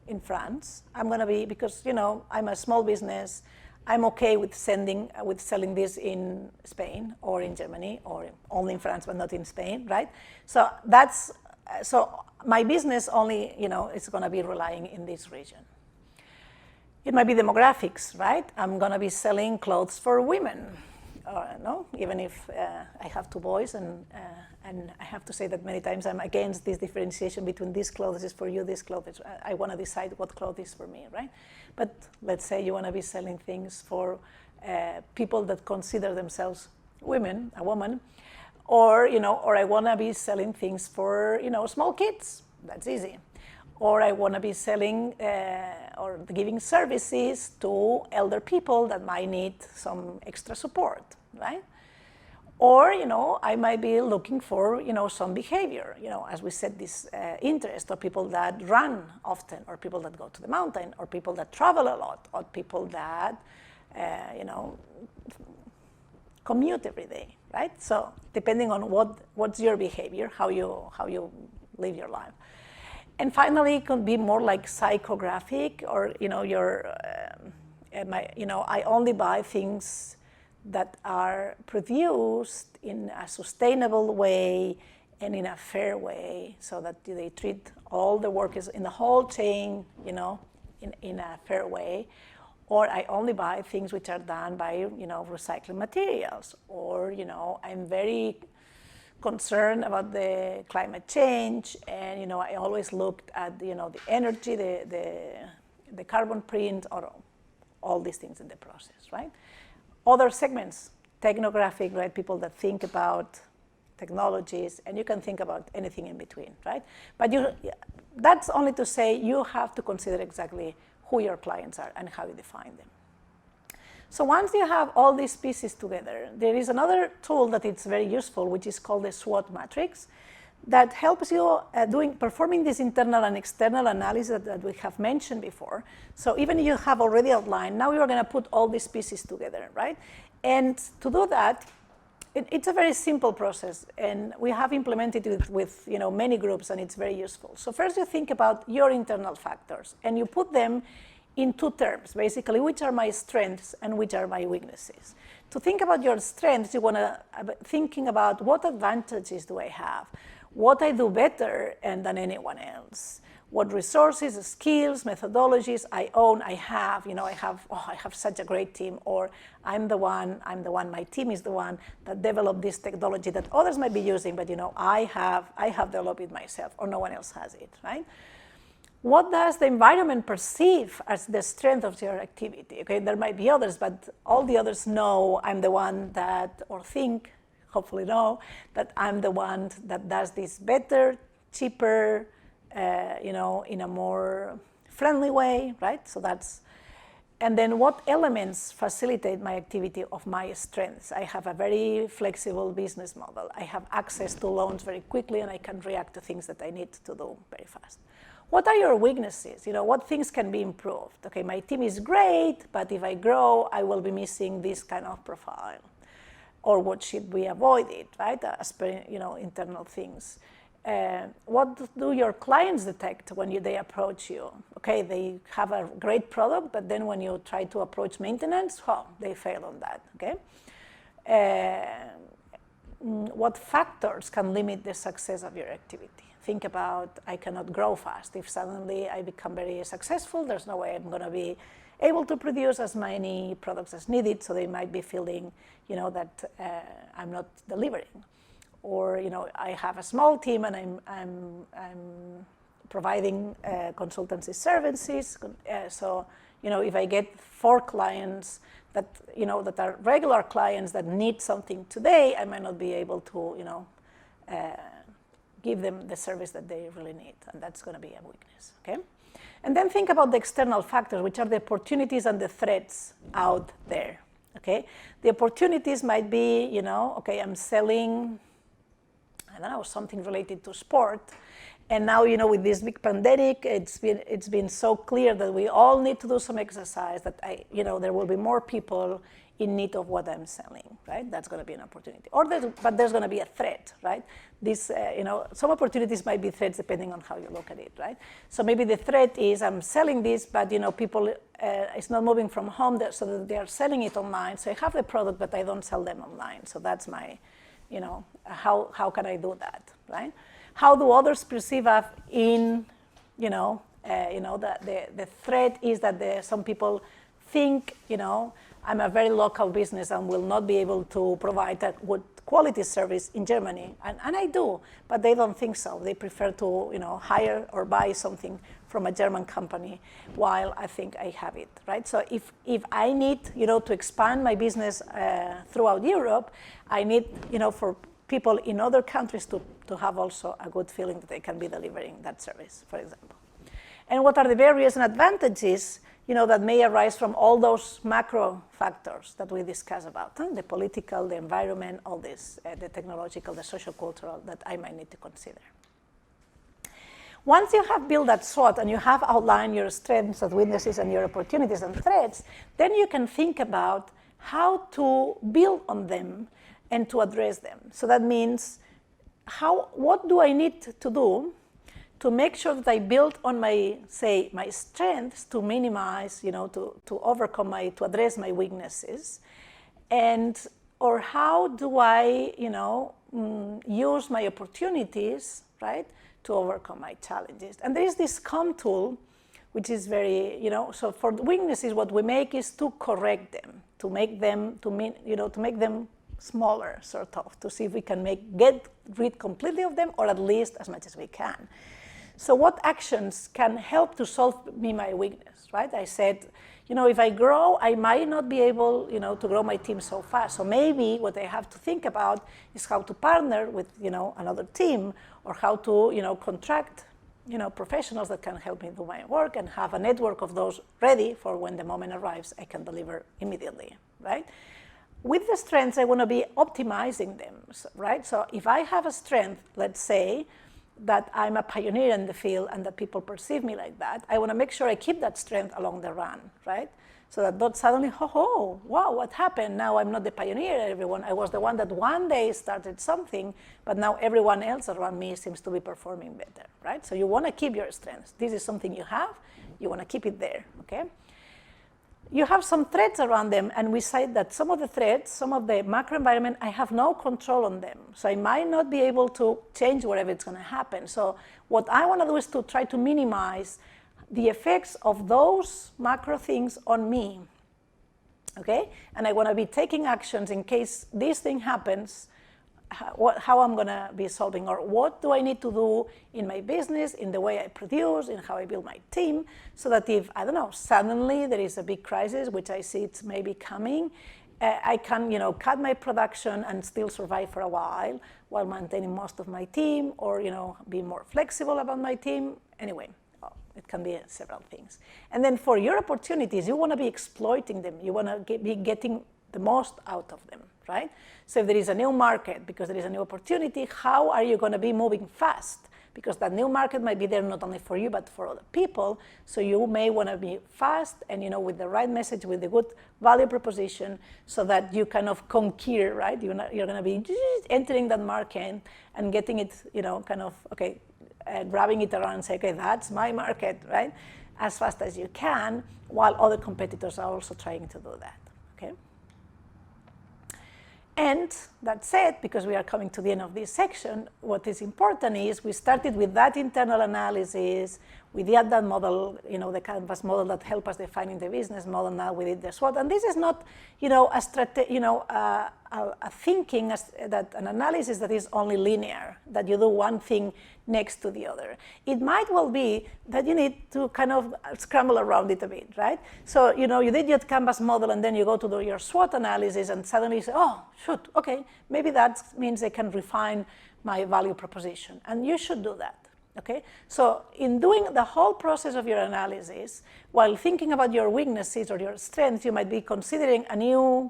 in France. I'm going to be, because, I'm a small business, I'm okay with selling this in Spain or in Germany or only in France, but not in Spain, right? So my business only, is going to be relying in this region. It might be demographics, right? I'm going to be selling clothes for women, even if I have two boys, and I have to say that many times I'm against this differentiation between this clothes is for you, this clothes. I want to decide what clothes is for me, right? But let's say you want to be selling things for people that consider themselves women, a woman, or I want to be selling things for small kids. That's easy. Or I want to be selling or giving services to elder people that might need some extra support, right? Or I might be looking for some behavior. As we said, this interest, or people that run often, or people that go to the mountain, or people that travel a lot, or people that commute every day. Right? So depending on what's your behavior, how you live your life. And finally, it could be more like psychographic, or I only buy things that are produced in a sustainable way and in a fair way, so that they treat all the workers in the whole chain, in a fair way. Or I only buy things which are done by, recycling materials. Or, I'm very concerned about the climate change, and, I always looked at, the energy, the carbon print, or all these things in the process, right? Other segments, technographic, right? People that think about technologies, and you can think about anything in between, right? But that's only to say you have to consider exactly who your clients are and how you define them. So once you have all these pieces together, there is another tool that is very useful, which is called the SWOT matrix, that helps you performing this internal and external analysis that we have mentioned before. So even if you have already outlined, now you're going to put all these pieces together, right? And to do that, it's a very simple process, and we have implemented it with many groups, and it's very useful. So first you think about your internal factors, and you put them in two terms, basically, which are my strengths and which are my weaknesses. To think about your strengths, you want to thinking about what advantages do I have, what I do better than anyone else, what resources, skills, methodologies I own, I have. I have such a great team, or I'm the one, my team is the one that developed this technology that others might be using, but I have developed it myself, or no one else has it, right? What does the environment perceive as the strength of your activity? Okay, there might be others, but all the others know I'm the one that, or think, hopefully know, that I'm the one that does this better, cheaper, in a more friendly way, right? So and then what elements facilitate my activity of my strengths? I have a very flexible business model. I have access to loans very quickly, and I can react to things that I need to do very fast. What are your weaknesses? What things can be improved? Okay, my team is great, but if I grow, I will be missing this kind of profile. Or what should we avoid it, right? As per, internal things. What do your clients detect when they approach you? Okay, they have a great product, but then when you try to approach maintenance, they fail on that, okay? What factors can limit the success of your activity? Think about, I cannot grow fast. If suddenly I become very successful, there's no way I'm going to be able to produce as many products as needed, so they might be feeling, that I'm not delivering. Or, I have a small team and I'm providing consultancy services. So, if I get 4 clients that, that are regular clients that need something today, I might not be able to, give them the service that they really need, and that's going to be a weakness, okay? And then think about the external factors, which are the opportunities and the threats out there, okay? The opportunities might be, okay, I'm selling, I don't know, something related to sport, and now, with this big pandemic, it's been so clear that we all need to do some exercise, that there will be more people in need of what I'm selling, right? That's going to be an opportunity. But there's going to be a threat, right? This, some opportunities might be threats depending on how you look at it, right? So maybe the threat is I'm selling this, but people, it's not moving from home, so that they are selling it online. So I have the product, but I don't sell them online. So that's my, how can I do that, right? How do others perceive us in, the threat is that some people think, I'm a very local business and will not be able to provide a good quality service in Germany. And I do, but they don't think so. They prefer to, hire or buy something from a German company while I think I have it, right? So if I need, to expand my business throughout Europe, I need, for people in other countries to have also a good feeling that they can be delivering that service, for example. And what are the barriers and advantages that may arise from all those macro factors that we discussed about, the political, the environment, all this, the technological, the social-cultural, that I might need to consider. Once you have built that SWOT and you have outlined your strengths and weaknesses and your opportunities and threats, then you can think about how to build on them and to address them. So that means, what do I need to do to make sure that I build on my strengths to minimize, to overcome to address my weaknesses, or how do I, use my opportunities, right, to overcome my challenges. And there is this COM tool, which is very, so for the weaknesses, what we make is to correct them, to make them smaller, sort of, to see if we can get rid completely of them, or at least as much as we can. So what actions can help to solve my weakness, right? I said, if I grow, I might not be able, to grow my team so fast. So maybe what I have to think about is how to partner with, another team, or how to, contract, professionals that can help me do my work, and have a network of those ready for when the moment arrives, I can deliver immediately, right? With the strengths, I want to be optimizing them, right? So if I have a strength, let's say, that I'm a pioneer in the field and that people perceive me like that, I want to make sure I keep that strength along the run, right? So that not suddenly, wow, what happened? Now I'm not the pioneer, everyone. I was the one that one day started something, but now everyone else around me seems to be performing better, right? So you want to keep your strengths. This is something you have, you want to keep it there, okay? You have some threats around them, and we say that some of the threats, some of the macro environment, I have no control on them. So I might not be able to change whatever it's going to happen. So what I want to do is to try to minimize the effects of those macro things on me, okay? And I want to be taking actions in case this thing happens, how I'm going to be solving, or what do I need to do in my business, in the way I produce, in how I build my team, so that if, I don't know, suddenly there is a big crisis, which I see it's maybe coming, I can, cut my production and still survive for a while maintaining most of my team, or, be more flexible about my team. Anyway, it can be several things. And then for your opportunities, you want to be exploiting them. You want to be getting the most out of them, right? So if there is a new market, because there is a new opportunity, how are you going to be moving fast? Because that new market might be there not only for you, but for other people. So you may want to be fast and, with the right message, with the good value proposition, so that you kind of conquer, right? You're going to be entering that market and getting it, kind of, okay, grabbing it around and say, okay, that's my market, right? As fast as you can, while other competitors are also trying to do that, okay? And that said, because we are coming to the end of this section, what is important is we started with that internal analysis, we did that model, the canvas model that helped us defining the business model. Now we did the SWOT, and this is not, a thinking that an analysis that is only linear, that you do one thing next to the other. It might well be that you need to kind of scramble around it a bit, right? So, you did your canvas model, and then you go to do your SWOT analysis, and suddenly you say, oh, shoot, okay, maybe that means I can refine my value proposition, and you should do that. Okay, so in doing the whole process of your analysis, while thinking about your weaknesses or your strengths, you might be considering a new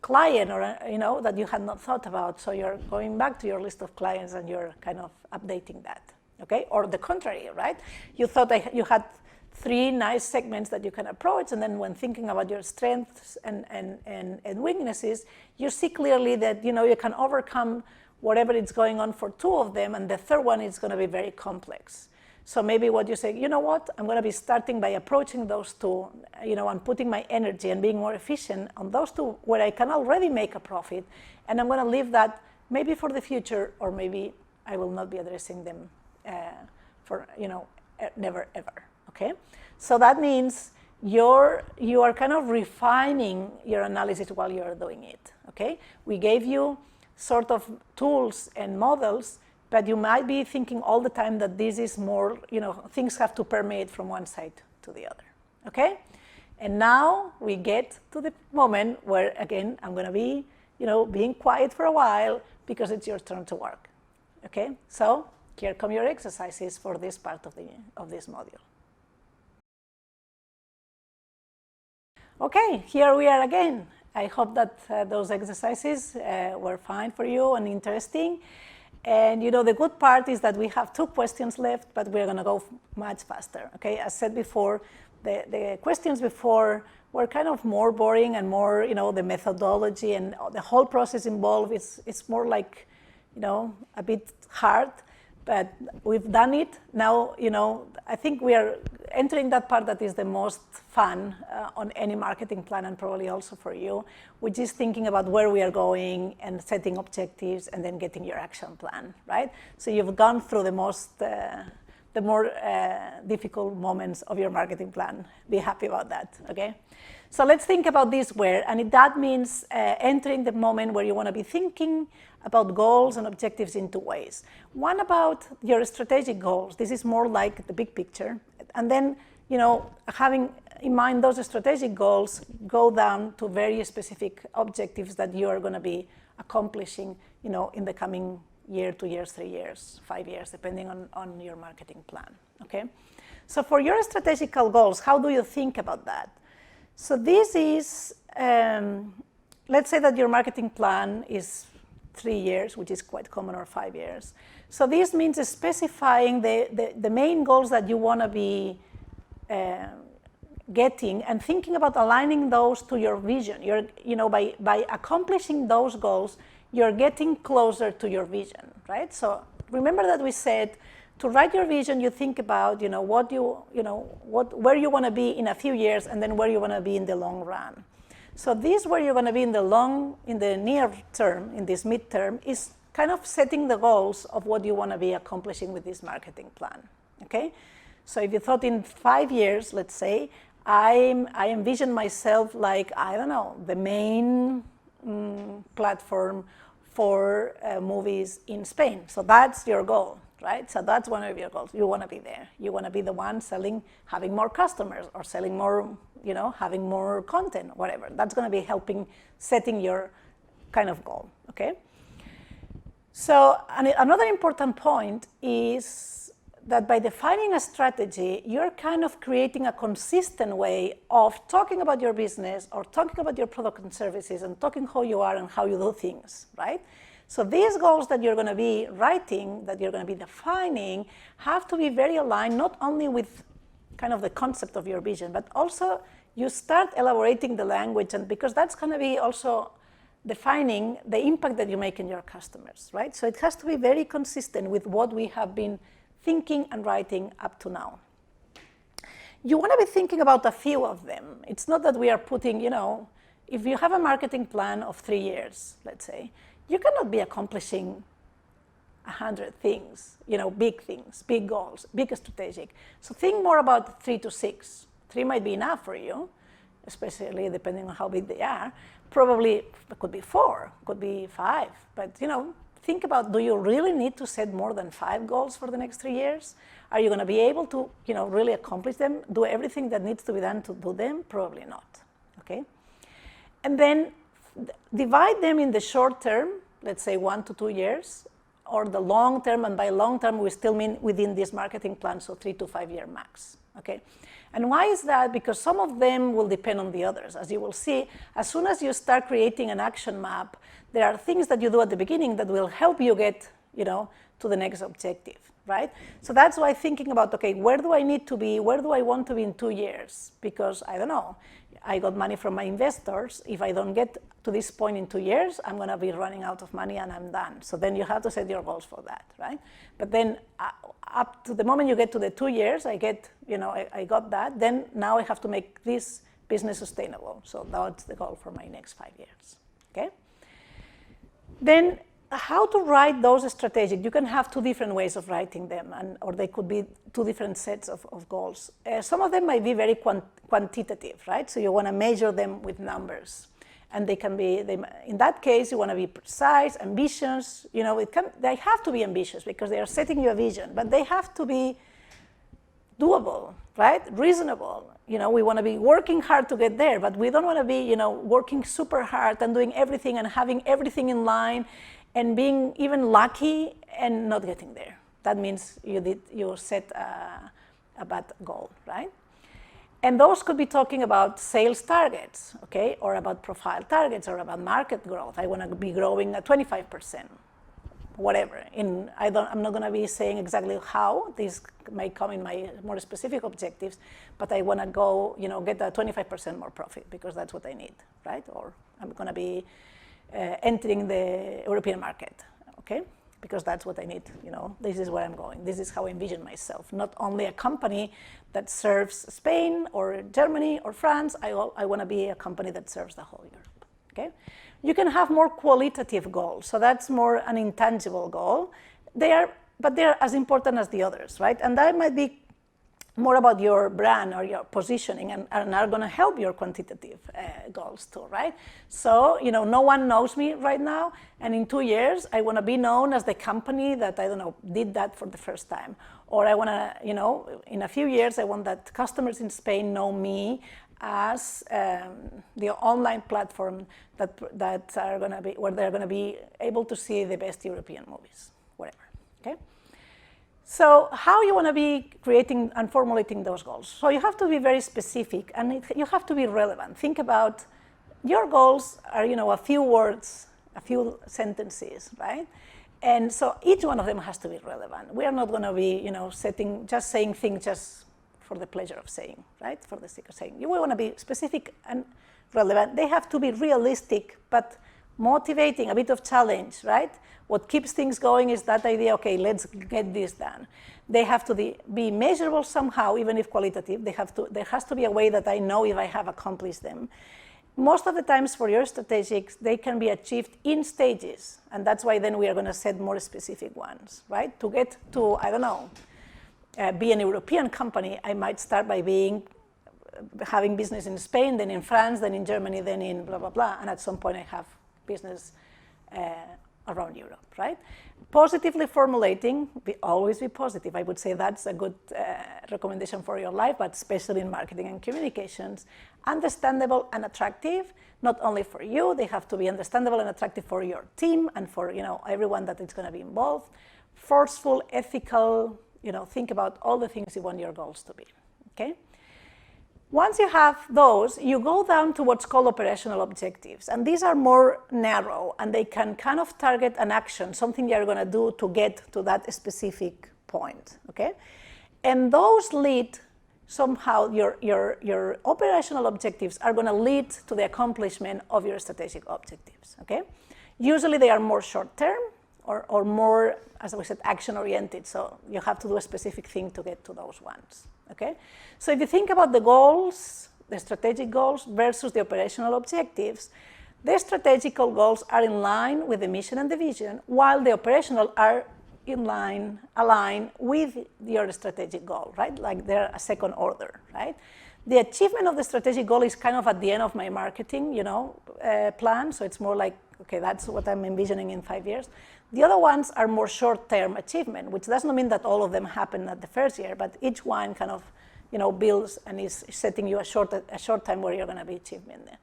client, or that you had not thought about. So you're going back to your list of clients and you're kind of updating that. Okay, or the contrary, right? You thought you had 3 nice segments that you can approach, and then when thinking about your strengths and weaknesses, you see clearly that you can overcome whatever is going on for 2 of them, and the third one is going to be very complex. So maybe what you say, I'm going to be starting by approaching those 2, and putting my energy and being more efficient on those 2 where I can already make a profit, and I'm going to leave that maybe for the future, or maybe I will not be addressing them for, never ever, okay? So that means you are kind of refining your analysis while you're doing it, okay? We gave you sort of tools and models, but you might be thinking all the time that this is more, things have to permeate from one side to the other, okay? And now we get to the moment where, again, I'm going to be, being quiet for a while, because it's your turn to work, okay? So here come your exercises for this part of this module. Okay, here we are again. I hope that those exercises were fine for you and interesting. And the good part is that we have 2 questions left, but we're going to go much faster. Okay, as said before, the questions before were kind of more boring and more, the methodology and the whole process involved. It's more like, a bit hard. but we've done it. Now, I think we are entering that part that is the most fun on any marketing plan, and probably also for you, which is thinking about where we are going and setting objectives and then getting your action plan, right? So you've gone through the more difficult moments of your marketing plan. Be happy about that, okay? So let's think about this where, and that means entering the moment where you want to be thinking about goals and objectives in two ways. One about your strategic goals. This is more like the big picture. And then, having in mind those strategic goals, go down to very specific objectives that you are going to be accomplishing, in the coming year, 2 years, 3 years, 5 years, depending on your marketing plan, okay? So for your strategical goals, how do you think about that? So this is, let's say that your marketing plan is 3 years, which is quite common, or 5 years. So this means specifying the main goals that you want to be getting, and thinking about aligning those to your vision. By accomplishing those goals, you're getting closer to your vision, right? So remember that we said to write your vision, you think about where you want to be in a few years, and then where you want to be in the long run. So this, where you're going to be in the near term, in this midterm, is kind of setting the goals of what you want to be accomplishing with this marketing plan, okay? So if you thought in 5 years, let's say, I envision myself like, I don't know, the main platform for movies in Spain. So that's your goal, right? So that's one of your goals. You want to be there. You want to be the one having more customers, or selling more, having more content, whatever. That's going to be helping setting your kind of goal, okay? So another important point is that by defining a strategy, you're kind of creating a consistent way of talking about your business, or talking about your product and services, and talking how you are and how you do things, right? So these goals that you're going to be writing, that you're going to be defining, have to be very aligned, not only with kind of the concept of your vision, but also you start elaborating the language, and because that's going to be also defining the impact that you make in your customers, right? So it has to be very consistent with what we have been thinking and writing up to now. You want to be thinking about a few of them. It's not that we are putting, if you have a marketing plan of 3 years, let's say, you cannot be accomplishing 100 things, big goals, big strategic. So think more about 3 to 6. 3 might be enough for you, especially depending on how big they are. Probably it could be 4, could be 5, but think about, do you really need to set more than 5 goals for the next 3 years? Are you going to be able to, really accomplish them, do everything that needs to be done to do them? Probably not, okay? And then divide them in the short term, let's say 1 to 2 years, or the long term, and by long term we still mean within this marketing plan, so 3 to 5 year max, okay? And why is that? Because some of them will depend on the others. As you will see, as soon as you start creating an action map, there are things that you do at the beginning that will help you get, to the next objective, right? So that's why thinking about, okay, where do I need to be? Where do I want to be in 2 years? Because, I don't know, I got money from my investors. If I don't get to this point in 2 years, I'm going to be running out of money and I'm done. So then you have to set your goals for that, right? But then up to the moment you get to the 2 years, I got that, then now I have to make this business sustainable. So that's the goal for my next 5 years, okay? Then how to write those strategic? You can have 2 different ways of writing them, or they could be 2 different sets of goals. Some of them might be very quantitative, right? So you want to measure them with numbers. And they can be, in that case, you want to be precise, ambitious. They have to be ambitious because they are setting you a vision, but they have to be doable, right? Reasonable. We want to be working hard to get there, but we don't want to be, working super hard and doing everything and having everything in line and being even lucky and not getting there. That means you set a bad goal, right? And those could be talking about sales targets, okay, or about profile targets, or about market growth. I want to be growing at 25%, whatever. I'm not going to be saying exactly how. This may come in my more specific objectives, but I want to go, get a 25% more profit because that's what I need, right? Or I'm going to be entering the European market, okay? because that's what I need, this is where I'm going. This is how I envision myself. Not only a company that serves Spain or Germany or France, I want to be a company that serves the whole Europe, okay? You can have more qualitative goals, so that's more an intangible goal. But they're as important as the others, right? And that might be more about your brand or your positioning and are going to help your quantitative goals too, right? So, no one knows me right now, and in 2 years, I want to be known as the company that, did that for the first time. Or I want to, in a few years, I want that customers in Spain know me as the online platform that are going to be, where they're going to be able to see the best European movies, whatever, okay? So how you want to be creating and formulating those goals? So you have to be very specific, and you have to be relevant. Think about your goals are, a few words, a few sentences, right? And so each one of them has to be relevant. We are not going to be, saying things just for the pleasure of saying, right? For the sake of saying. You want to be specific and relevant. They have to be realistic, but motivating, a bit of challenge, right? What keeps things going is that idea, okay, let's get this done. They have to be measurable somehow, even if qualitative. There has to be a way that I know if I have accomplished them. Most of the times for your strategics, they can be achieved in stages. And that's why then we are going to set more specific ones, right? To get to, be an European company, I might start by having business in Spain, then in France, then in Germany, then in blah, blah, blah. And at some point I have business around Europe, right? Positively formulating, always be positive. I would say that's a good recommendation for your life, but especially in marketing and communications. Understandable and attractive, not only for you, they have to be understandable and attractive for your team and for everyone that is going to be involved. Forceful, ethical, think about all the things you want your goals to be, okay? Once you have those, you go down to what's called operational objectives. And these are more narrow, and they can kind of target an action, something you're going to do to get to that specific point, okay? And those lead somehow, your operational objectives are going to lead to the accomplishment of your strategic objectives, okay? Usually they are more short-term or more, as we said, action-oriented. So you have to do a specific thing to get to those ones, okay? So if you think about the goals, the strategic goals versus the operational objectives, the strategical goals are in line with the mission and the vision, while the operational are aligned with your strategic goal, right? Like they're a second order, right? The achievement of the strategic goal is kind of at the end of my marketing, plan. So it's more like, okay, that's what I'm envisioning in 5 years. The other ones are more short-term achievement, which does not mean that all of them happen at the first year, but each one kind of, builds and is setting you a short time where you're going to be achieving there.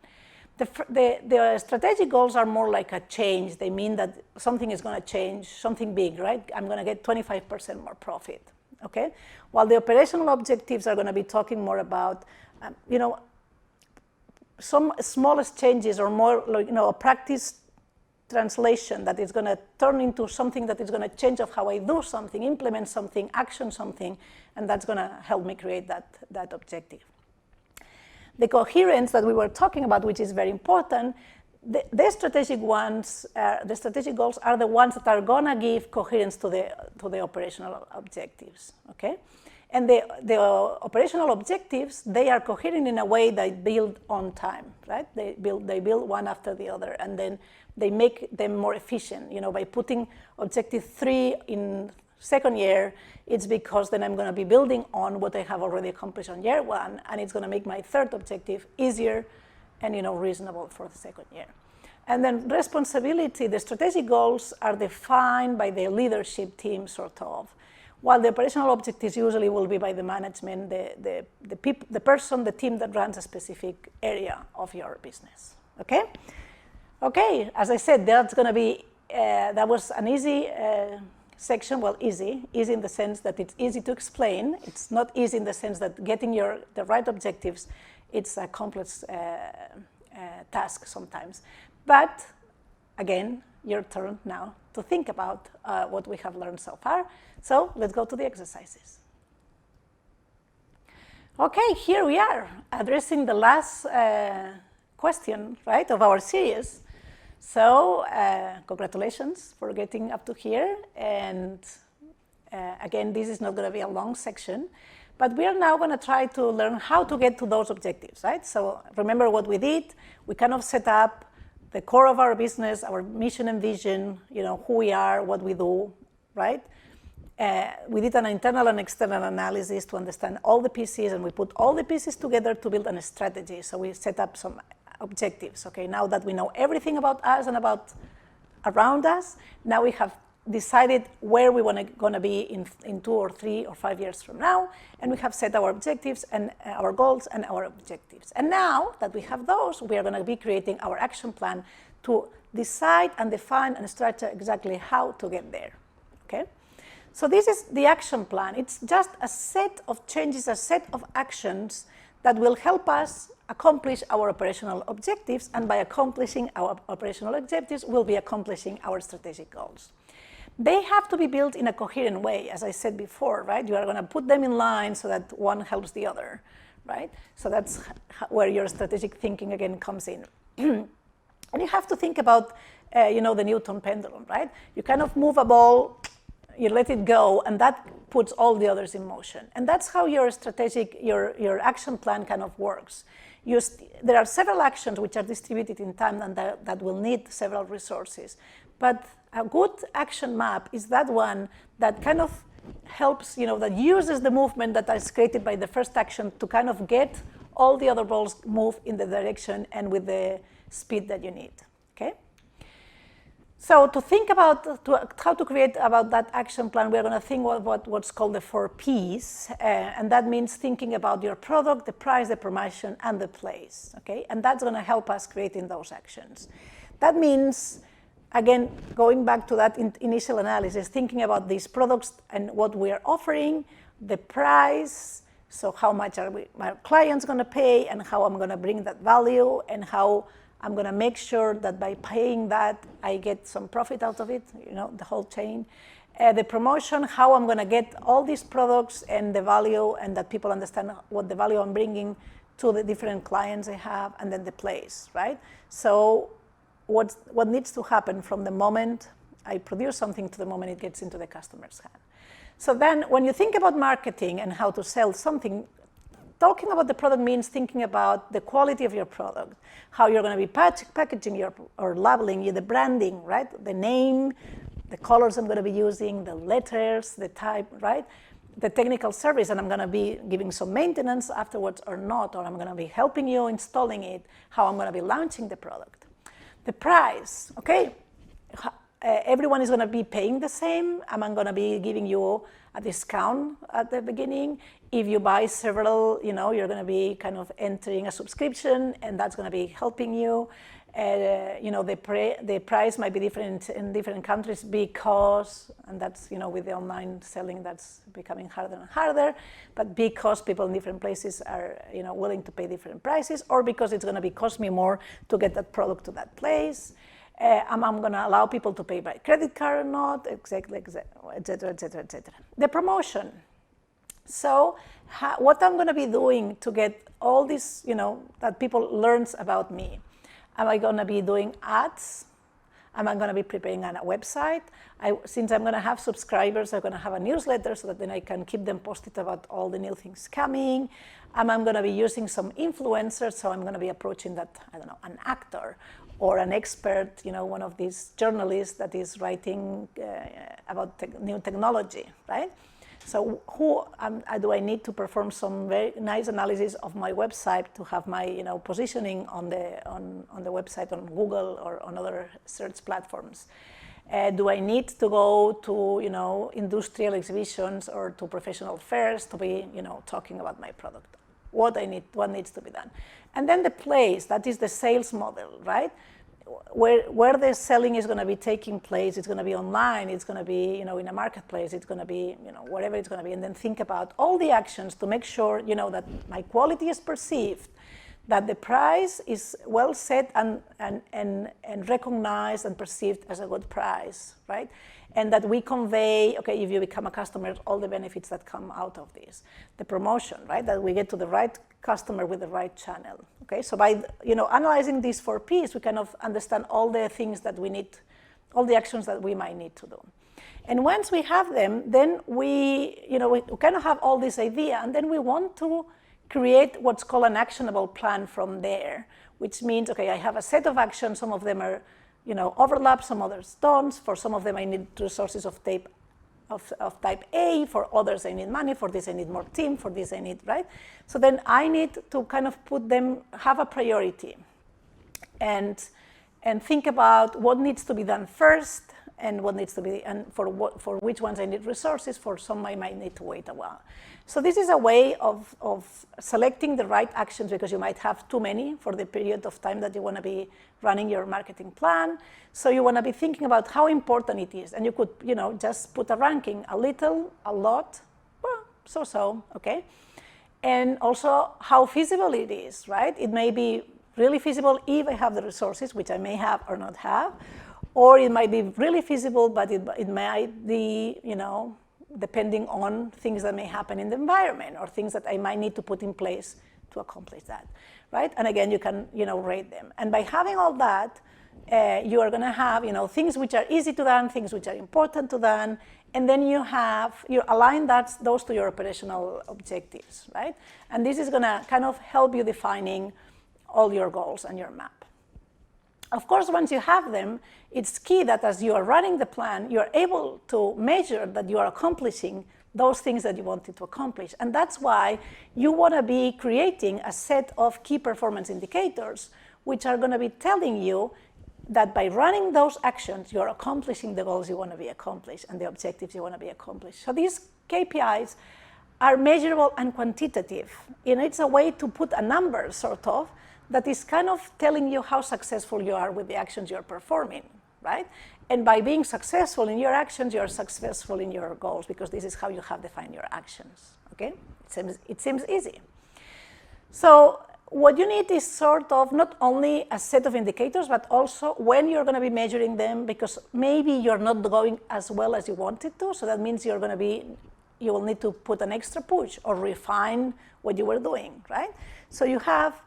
The strategic goals are more like a change. They mean that something is going to change, something big, right? I'm going to get 25% more profit, okay? While the operational objectives are going to be talking more about, some smallest changes or more, a practice translation that is going to turn into something that is going to change of how I do something, implement something, action something, and that's going to help me create that objective. The coherence that we were talking about, which is very important, the strategic ones, the strategic goals are the ones that are going to give coherence to the operational objectives, okay? And the operational objectives, they are coherent in a way that build on time, right? They build one after the other, and then they make them more efficient. By putting objective 3 in second year, it's because then I'm going to be building on what I have already accomplished on year 1, and it's going to make my third objective easier and reasonable for the second year. And then responsibility, the strategic goals are defined by the leadership team, sort of, while the operational objectives usually will be by the management, the person, the team that runs a specific area of your business, okay? Okay, as I said, that's going to be, that was an easy section. Well, easy in the sense that it's easy to explain. It's not easy in the sense that getting the right objectives, it's a complex task sometimes. But again, your turn now to think about what we have learned so far. So let's go to the exercises. Okay, here we are, addressing the last question, right, of our series. So congratulations for getting up to here. And again, this is not going to be a long section, but we are now going to try to learn how to get to those objectives, right? So remember what we did. We kind of set up the core of our business, our mission and vision, who we are, what we do, right? We did an internal and external analysis to understand all the pieces, and we put all the pieces together to build a strategy. So we set up some objectives. Okay, now that we know everything about us and about around us, now we have decided where we want to be in 2 or 3 or 5 years from now, and we have set our objectives and our goals and our objectives. And now that we have those, we are going to be creating our action plan to decide and define and structure exactly how to get there. Okay. So this is the action plan. It's just a set of changes, a set of actions that will help us accomplish our operational objectives, and by accomplishing our operational objectives, we'll be accomplishing our strategic goals. They have to be built in a coherent way, as I said before, right? You are going to put them in line so that one helps the other, right? So that's where your strategic thinking again comes in. And you have to think about, the Newton pendulum, right? You kind of move a ball, you let it go, and that puts all the others in motion. And that's how your your action plan kind of works. There are several actions which are distributed in time and that will need several resources. But a good action map is that one that kind of helps, that uses the movement that is created by the first action to kind of get all the other balls move in the direction and with the speed that you need, okay? So to think about how to create about that action plan, we're going to think about what's called the 4 Ps, and that means thinking about your product, the price, the promotion, and the place, okay? And that's going to help us creating those actions. That means, again, going back to that initial analysis, thinking about these products and what we are offering, the price, so how much are my clients going to pay, and how I'm going to bring that value, and how I'm going to make sure that by paying that, I get some profit out of it, the whole chain. The promotion, how I'm going to get all these products and the value, and that people understand what the value I'm bringing to the different clients I have, and then the place, right? So what needs to happen from the moment I produce something to the moment it gets into the customer's hand. So then when you think about marketing and how to sell something, talking about the product means thinking about the quality of your product, how you're going to be packaging or labeling the branding, right? The name, the colors I'm going to be using, the letters, the type, right? The technical service, and I'm going to be giving some maintenance afterwards or not, or I'm going to be helping you installing it, how I'm going to be launching the product. The price, okay? Everyone is going to be paying the same. Am I going to be giving you a discount at the beginning? If you buy several, you're going to be kind of entering a subscription, and that's going to be helping you. The price might be different in different countries because, and that's, with the online selling, that's becoming harder and harder, but because people in different places are, willing to pay different prices, or because it's going to cost me more to get that product to that place. I'm going to allow people to pay by credit card or not, et cetera, et cetera, et cetera. The promotion. So what I'm going to be doing to get all this, that people learns about me. Am I going to be doing ads? Am I going to be preparing a website? Since I'm going to have subscribers, I'm going to have a newsletter so that then I can keep them posted about all the new things coming. I'm going to be using some influencers, so I'm going to be approaching that, an actor or an expert, one of these journalists that is writing about new technology, right? So who do I need to perform some very nice analysis of my website to have my positioning on the website on Google or on other search platforms? Do I need to go to industrial exhibitions or to professional fairs to be talking about my product? What needs to be done? And then the place, that is the sales model, right? Where the selling is going to be taking place, it's going to be online, it's going to be in a marketplace, it's going to be wherever it's going to be, and then think about all the actions to make sure that my quality is perceived, that the price is well set and recognized and perceived as a good price, right? And that we convey, okay, if you become a customer, all the benefits that come out of this. The promotion, right? That we get to the right customer with the right channel, okay? So by, analyzing these 4 Ps, we kind of understand all the things that we need, all the actions that we might need to do. And once we have them, then we kind of have all this idea, and then we want to create what's called an actionable plan from there, which means, okay, I have a set of actions, some of them are, overlap, some others don't. For some of them, I need resources of type A, for others I need money, for this I need more team, for this I need, right? So then I need to kind of put them, have a priority, and think about what needs to be done first, and what needs to be, and for which ones I need resources, for some I might need to wait a while. So this is a way of selecting the right actions, because you might have too many for the period of time that you want to be running your marketing plan. So you want to be thinking about how important it is, and you could, just put a ranking, a little, a lot, well, so, okay? And also how feasible it is, right? It may be really feasible if I have the resources, which I may have or not have, or it might be really feasible, but it might be, depending on things that may happen in the environment, or things that I might need to put in place to accomplish that, right? And again, you can, rate them. And by having all that, you are going to have, things which are easy to do, things which are important to do, and then you align those to your operational objectives, right? And this is going to kind of help you defining all your goals and your map. Of course, once you have them, it's key that as you are running the plan, you're able to measure that you are accomplishing those things that you wanted to accomplish. And that's why you want to be creating a set of key performance indicators, which are going to be telling you that by running those actions, you're accomplishing the goals you want to be accomplished and the objectives you want to be accomplished. So these KPIs are measurable and quantitative. It's a way to put a number, sort of, that is kind of telling you how successful you are with the actions you're performing, right? And by being successful in your actions, you're successful in your goals, because this is how you have defined your actions, okay? It seems easy. So what you need is sort of not only a set of indicators, but also when you're going to be measuring them, because maybe you're not going as well as you wanted to, so that means you will need to put an extra push or refine what you were doing, right? So you have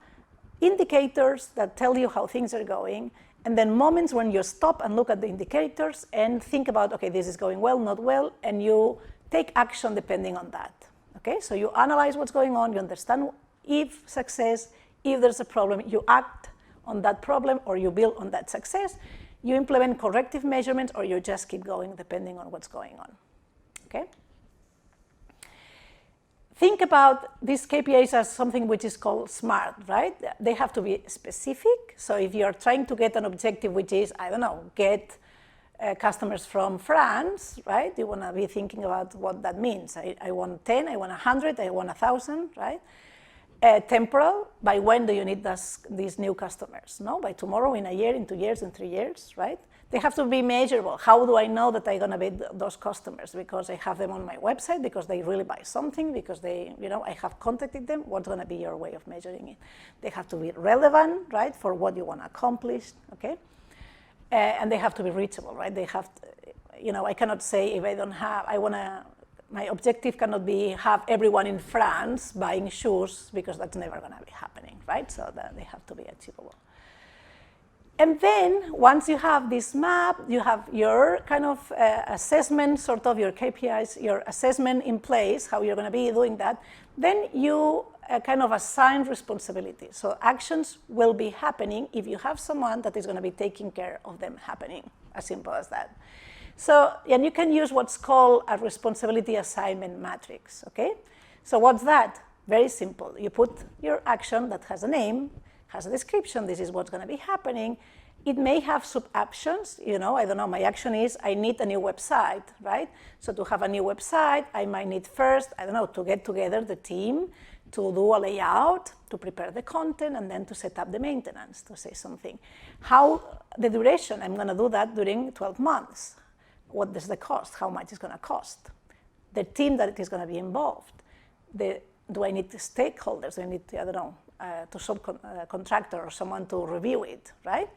indicators that tell you how things are going, and then moments when you stop and look at the indicators and think about, okay, this is going well, not well, and you take action depending on that, okay? So you analyze what's going on, you understand if success, if there's a problem, you act on that problem, or you build on that success, you implement corrective measurements, or you just keep going depending on what's going on, okay? Think about these KPIs as something which is called SMART, right? They have to be specific. So if you're trying to get an objective which is, I don't know, get customers from France, right? You want to be thinking about what that means. I want 10, I want 100, I want 1,000, right? Temporal, by when do you need these new customers? No, by tomorrow, in a year, in 2 years, in 3 years, right? They have to be measurable. How do I know that I'm going to be those customers? Because I have them on my website, because they really buy something, because I have contacted them. What's going to be your way of measuring it? They have to be relevant, right, for what you want to accomplish, okay? And they have to be reachable, right? They have to, I cannot say if I don't have, my objective cannot be have everyone in France buying shoes, because that's never going to be happening, right? So that they have to be achievable. And then, once you have this map, you have your kind of assessment, sort of your KPIs, your assessment in place, how you're going to be doing that, then you kind of assign responsibility. So actions will be happening if you have someone that is going to be taking care of them happening, as simple as that. So, and you can use what's called a responsibility assignment matrix, okay? So what's that? Very simple. You put your action that has a name, has a description, this is what's going to be happening. It may have sub-actions, I don't know, my action is I need a new website, right? So to have a new website, I might need first, I don't know, to get together the team, to do a layout, to prepare the content, and then to set up the maintenance, to say something. How, the duration, I'm going to do that during 12 months. What is the cost? How much is going to cost? The team that is going to be involved. Do I need the stakeholders? Do I need, I don't know, to subcontractor or someone to review it, right?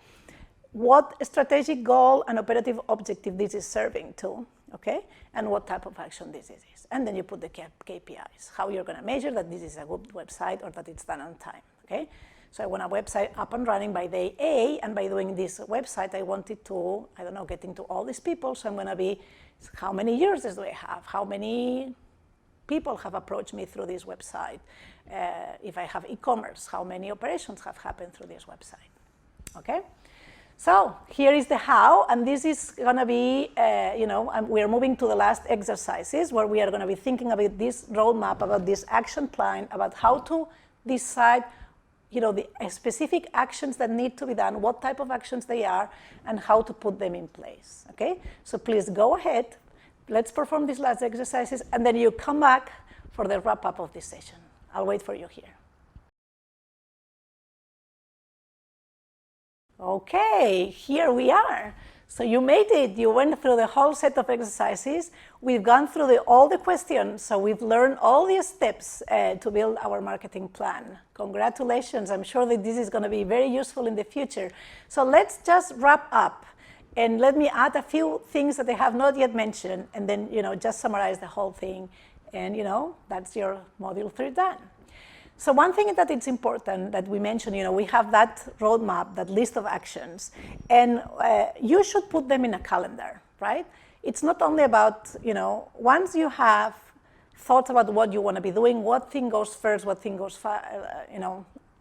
What strategic goal and operative objective this is serving to, okay? And what type of action this is. And then you put the KPIs, how you're gonna measure that this is a good website or that it's done on time, okay? So I want a website up and running by day A, and by doing this website, I wanted to, I don't know, getting to all these people, so I'm gonna be, how many users do I have? How many people have approached me through this website? If I have e-commerce, how many operations have happened through this website, okay? So here is the how, and this is gonna be, we are moving to the last exercises where we are gonna be thinking about this roadmap, about this action plan, about how to decide the specific actions that need to be done, what type of actions they are, and how to put them in place, okay? So please go ahead, let's perform these last exercises, and then you come back for the wrap-up of this session. I'll wait for you here. Okay, here we are. So you made it. You went through the whole set of exercises. We've gone through all the questions, so we've learned all the steps to build our marketing plan. Congratulations. I'm sure that this is going to be very useful in the future. So let's just wrap up, and let me add a few things that I have not yet mentioned, and then just summarize the whole thing, and that's your module 3 done. So one thing that it's important that we mentioned, we have that roadmap, that list of actions, and you should put them in a calendar, right? It's not only about, once you have thoughts about what you want to be doing, what thing goes first, what thing goes,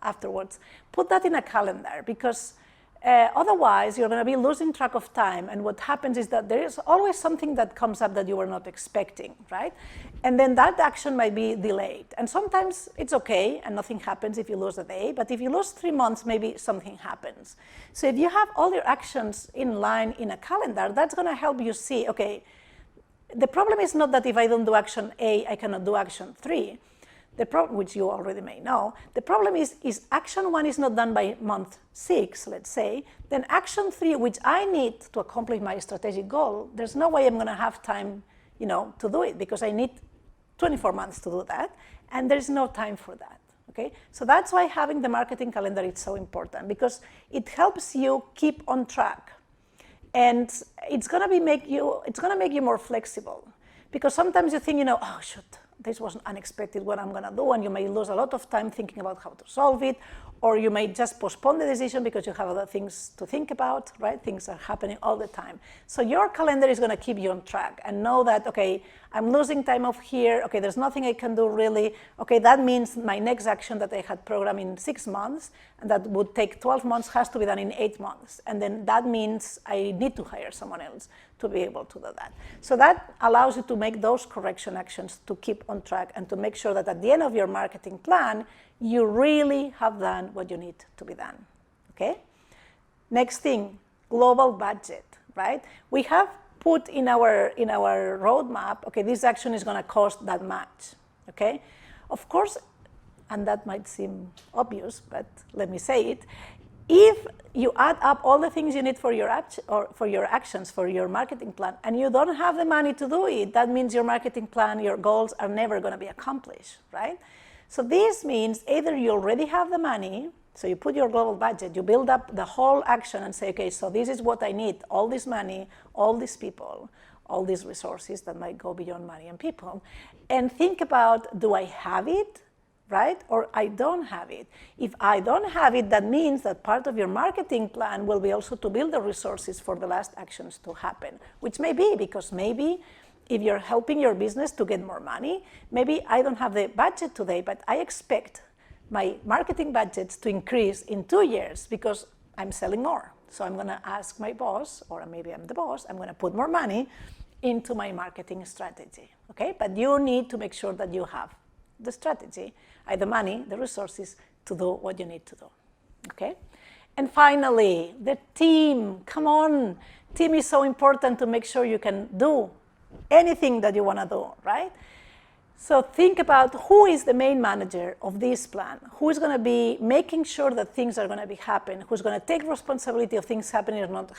afterwards, put that in a calendar, because otherwise you're going to be losing track of time, and what happens is that there is always something that comes up that you were not expecting, right? And then that action might be delayed. And sometimes it's okay and nothing happens if you lose a day, but if you lose 3 months, maybe something happens. So if you have all your actions in line in a calendar, that's going to help you see, okay, the problem is not that if I don't do action A, I cannot do action 3. The problem, which you already may know, the problem is action 1 is not done by month 6, let's say, then action 3, which I need to accomplish my strategic goal, there's no way I'm going to have time, to do it, because I need 24 months to do that, and there's no time for that, okay? So that's why having the marketing calendar is so important, because it helps you keep on track, and it's going to make you more flexible, because sometimes you think, oh, shoot, this was unexpected, what I'm going to do, and you may lose a lot of time thinking about how to solve it, or you may just postpone the decision because you have other things to think about, right? Things are happening all the time. So your calendar is going to keep you on track, and know that, okay, I'm losing time off here, okay, there's nothing I can do really, okay, that means my next action that I had programmed in 6 months, and that would take 12 months, has to be done in 8 months, and then that means I need to hire someone else to be able to do that. So that allows you to make those correction actions to keep on track, and to make sure that at the end of your marketing plan, you really have done what you need to be done, okay? Next thing, global budget, right? We have put in our roadmap, okay, this action is going to cost that much, okay? Of course, and that might seem obvious, but let me say it, if you add up all the things you need for your actions, for your marketing plan, and you don't have the money to do it, that means your marketing plan, your goals are never going to be accomplished, right? So this means either you already have the money, so you put your global budget, you build up the whole action and say, okay, so this is what I need, all this money, all these people, all these resources that might go beyond money and people, and think about, do I have it, right? Or I don't have it. If I don't have it, that means that part of your marketing plan will be also to build the resources for the last actions to happen, which may be because maybe if you're helping your business to get more money, maybe I don't have the budget today, but I expect my marketing budgets to increase in 2 years because I'm selling more. So I'm going to ask my boss, or maybe I'm the boss, I'm going to put more money into my marketing strategy, okay? But you need to make sure that you have the strategy, the money, the resources to do what you need to do, okay? And finally, the team, come on. Team is so important to make sure you can do anything that you want to do, right? So think about who is the main manager of this plan, who is going to be making sure that things are going to be happening, who's going to take responsibility of things happening or not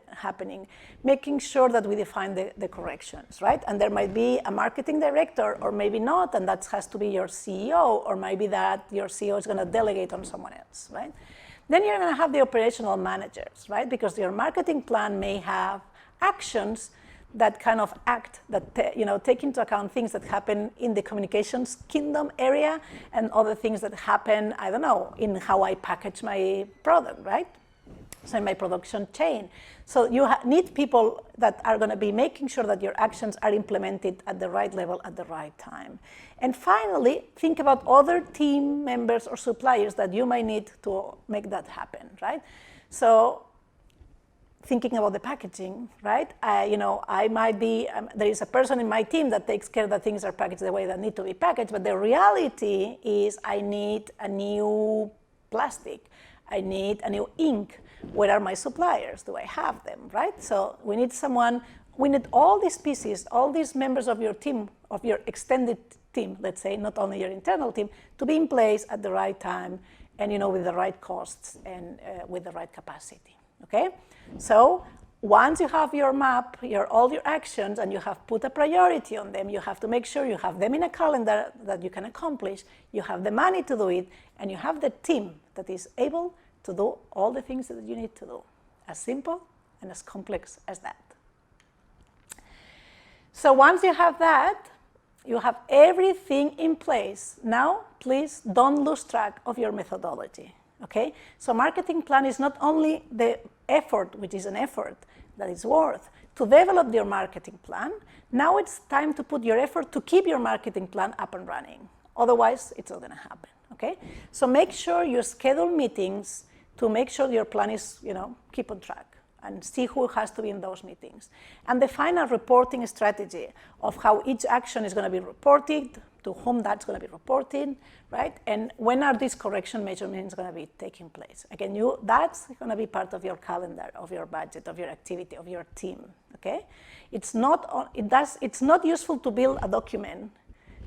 happening, making sure that we define the corrections, right? And there might be a marketing director or maybe not, and that has to be your CEO, or maybe that your CEO is going to delegate on someone else, right? Then you're going to have the operational managers, right? Because your marketing plan may have actions that kind of act, that take into account things that happen in the communications kingdom area and other things that happen, I don't know, in how I package my product, right? So in my production chain. So you need people that are going to be making sure that your actions are implemented at the right level at the right time. And finally, think about other team members or suppliers that you might need to make that happen, right? So thinking about the packaging, right? I might be, there is a person in my team that takes care that things are packaged the way that need to be packaged, but the reality is I need a new plastic, I need a new ink. Where are my suppliers? Do I have them, right? So we need all these pieces, all these members of your team, of your extended team, let's say, not only your internal team, to be in place at the right time and, with the right costs and with the right capacity, okay? So once you have your map, all your actions, and you have put a priority on them, you have to make sure you have them in a calendar that you can accomplish, you have the money to do it, and you have the team that is able to do all the things that you need to do. As simple and as complex as that. So once you have that, you have everything in place. Now, please don't lose track of your methodology. Okay? So marketing plan is not only the effort, which is an effort that is worth to develop your marketing plan. Now it's time to put your effort to keep your marketing plan up and running. Otherwise, it's not going to happen. Okay? So make sure you schedule meetings to make sure your plan is, keep on track and see who has to be in those meetings. And define a reporting strategy of how each action is going to be reported, to whom that's going to be reported, right? And when are these correction measurements going to be taking place? Again, that's going to be part of your calendar, of your budget, of your activity, of your team, okay? It's not useful to build a document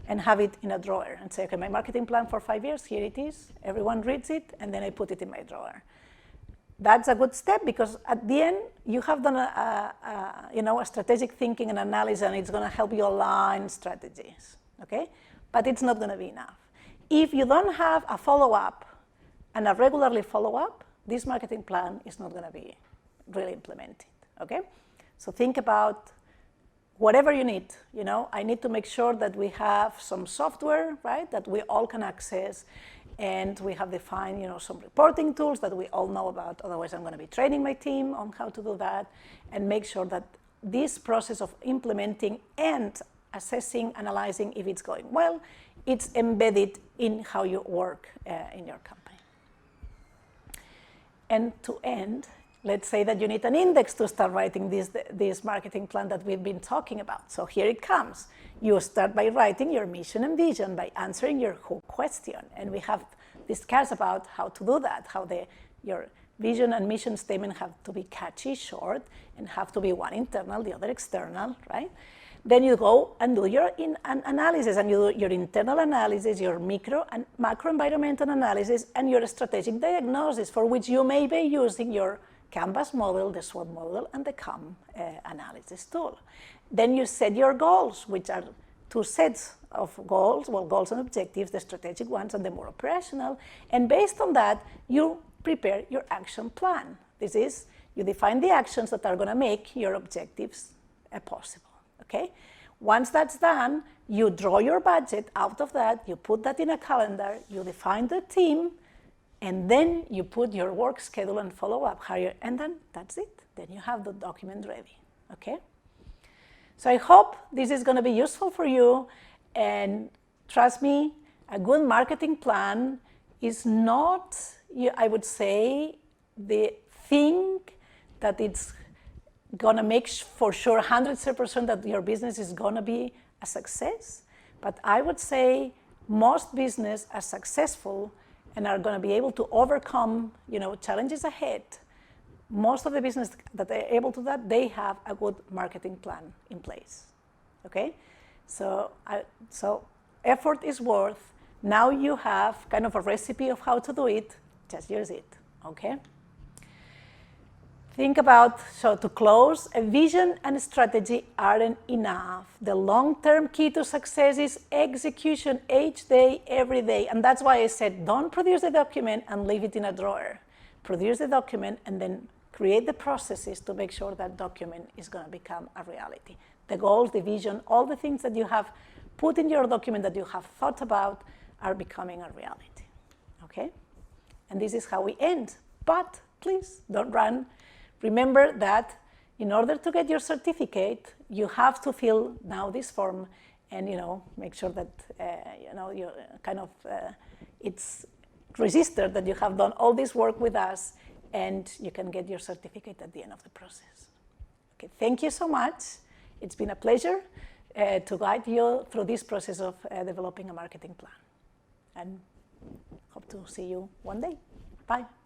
and have it in a drawer and say, okay, my marketing plan for 5 years, here it is, everyone reads it, and then I put it in my drawer. That's a good step because at the end, you have done a strategic thinking and analysis, and it's going to help you align strategies, okay? But it's not going to be enough. If you don't have a follow-up and a regularly follow-up, this marketing plan is not going to be really implemented, okay? So think about whatever you need, I need to make sure that we have some software, right, that we all can access, and we have defined, some reporting tools that we all know about. Otherwise, I'm going to be training my team on how to do that, and make sure that this process of implementing and assessing, analyzing if it's going well, it's embedded in how you work in your company. And to end, let's say that you need an index to start writing this marketing plan that we've been talking about. So here it comes. You start by writing your mission and vision, by answering your who question. And we have discussed about how to do that, how your vision and mission statement have to be catchy, short, and have to be one internal, the other external, right? Then you go and do your analysis, and you do your internal analysis, your micro and macro environmental analysis, and your strategic diagnosis, for which you may be using your Canvas model, the SWOT model, and the COM analysis tool. Then you set your goals, which are 2 sets of goals, goals and objectives, the strategic ones and the more operational, and based on that, you prepare your action plan. This is, you define the actions that are going to make your objectives possible. Okay? Once that's done, you draw your budget out of that, you put that in a calendar, you define the team, and then you put your work schedule and follow-up, and then that's it. Then you have the document ready, okay? So I hope this is going to be useful for you, and trust me, a good marketing plan is not, I would say, the thing that it's going to make for sure 100% that your business is going to be a success. But I would say most businesses are successful and are going to be able to overcome, challenges ahead. Most of the business that are able to do that, they have a good marketing plan in place. Okay, so effort is worth. Now you have kind of a recipe of how to do it. Just use it, okay? Think about, so to close, a vision and a strategy aren't enough. The long-term key to success is execution each day, every day. And that's why I said, don't produce the document and leave it in a drawer. Produce the document and then create the processes to make sure that document is going to become a reality. The goals, the vision, all the things that you have put in your document that you have thought about are becoming a reality, okay? And this is how we end. But please don't run. Remember that in order to get your certificate, you have to fill now this form and, make sure that, you kind of, it's registered that you have done all this work with us, and you can get your certificate at the end of the process. Okay, thank you so much. It's been a pleasure to guide you through this process of developing a marketing plan. And hope to see you one day. Bye.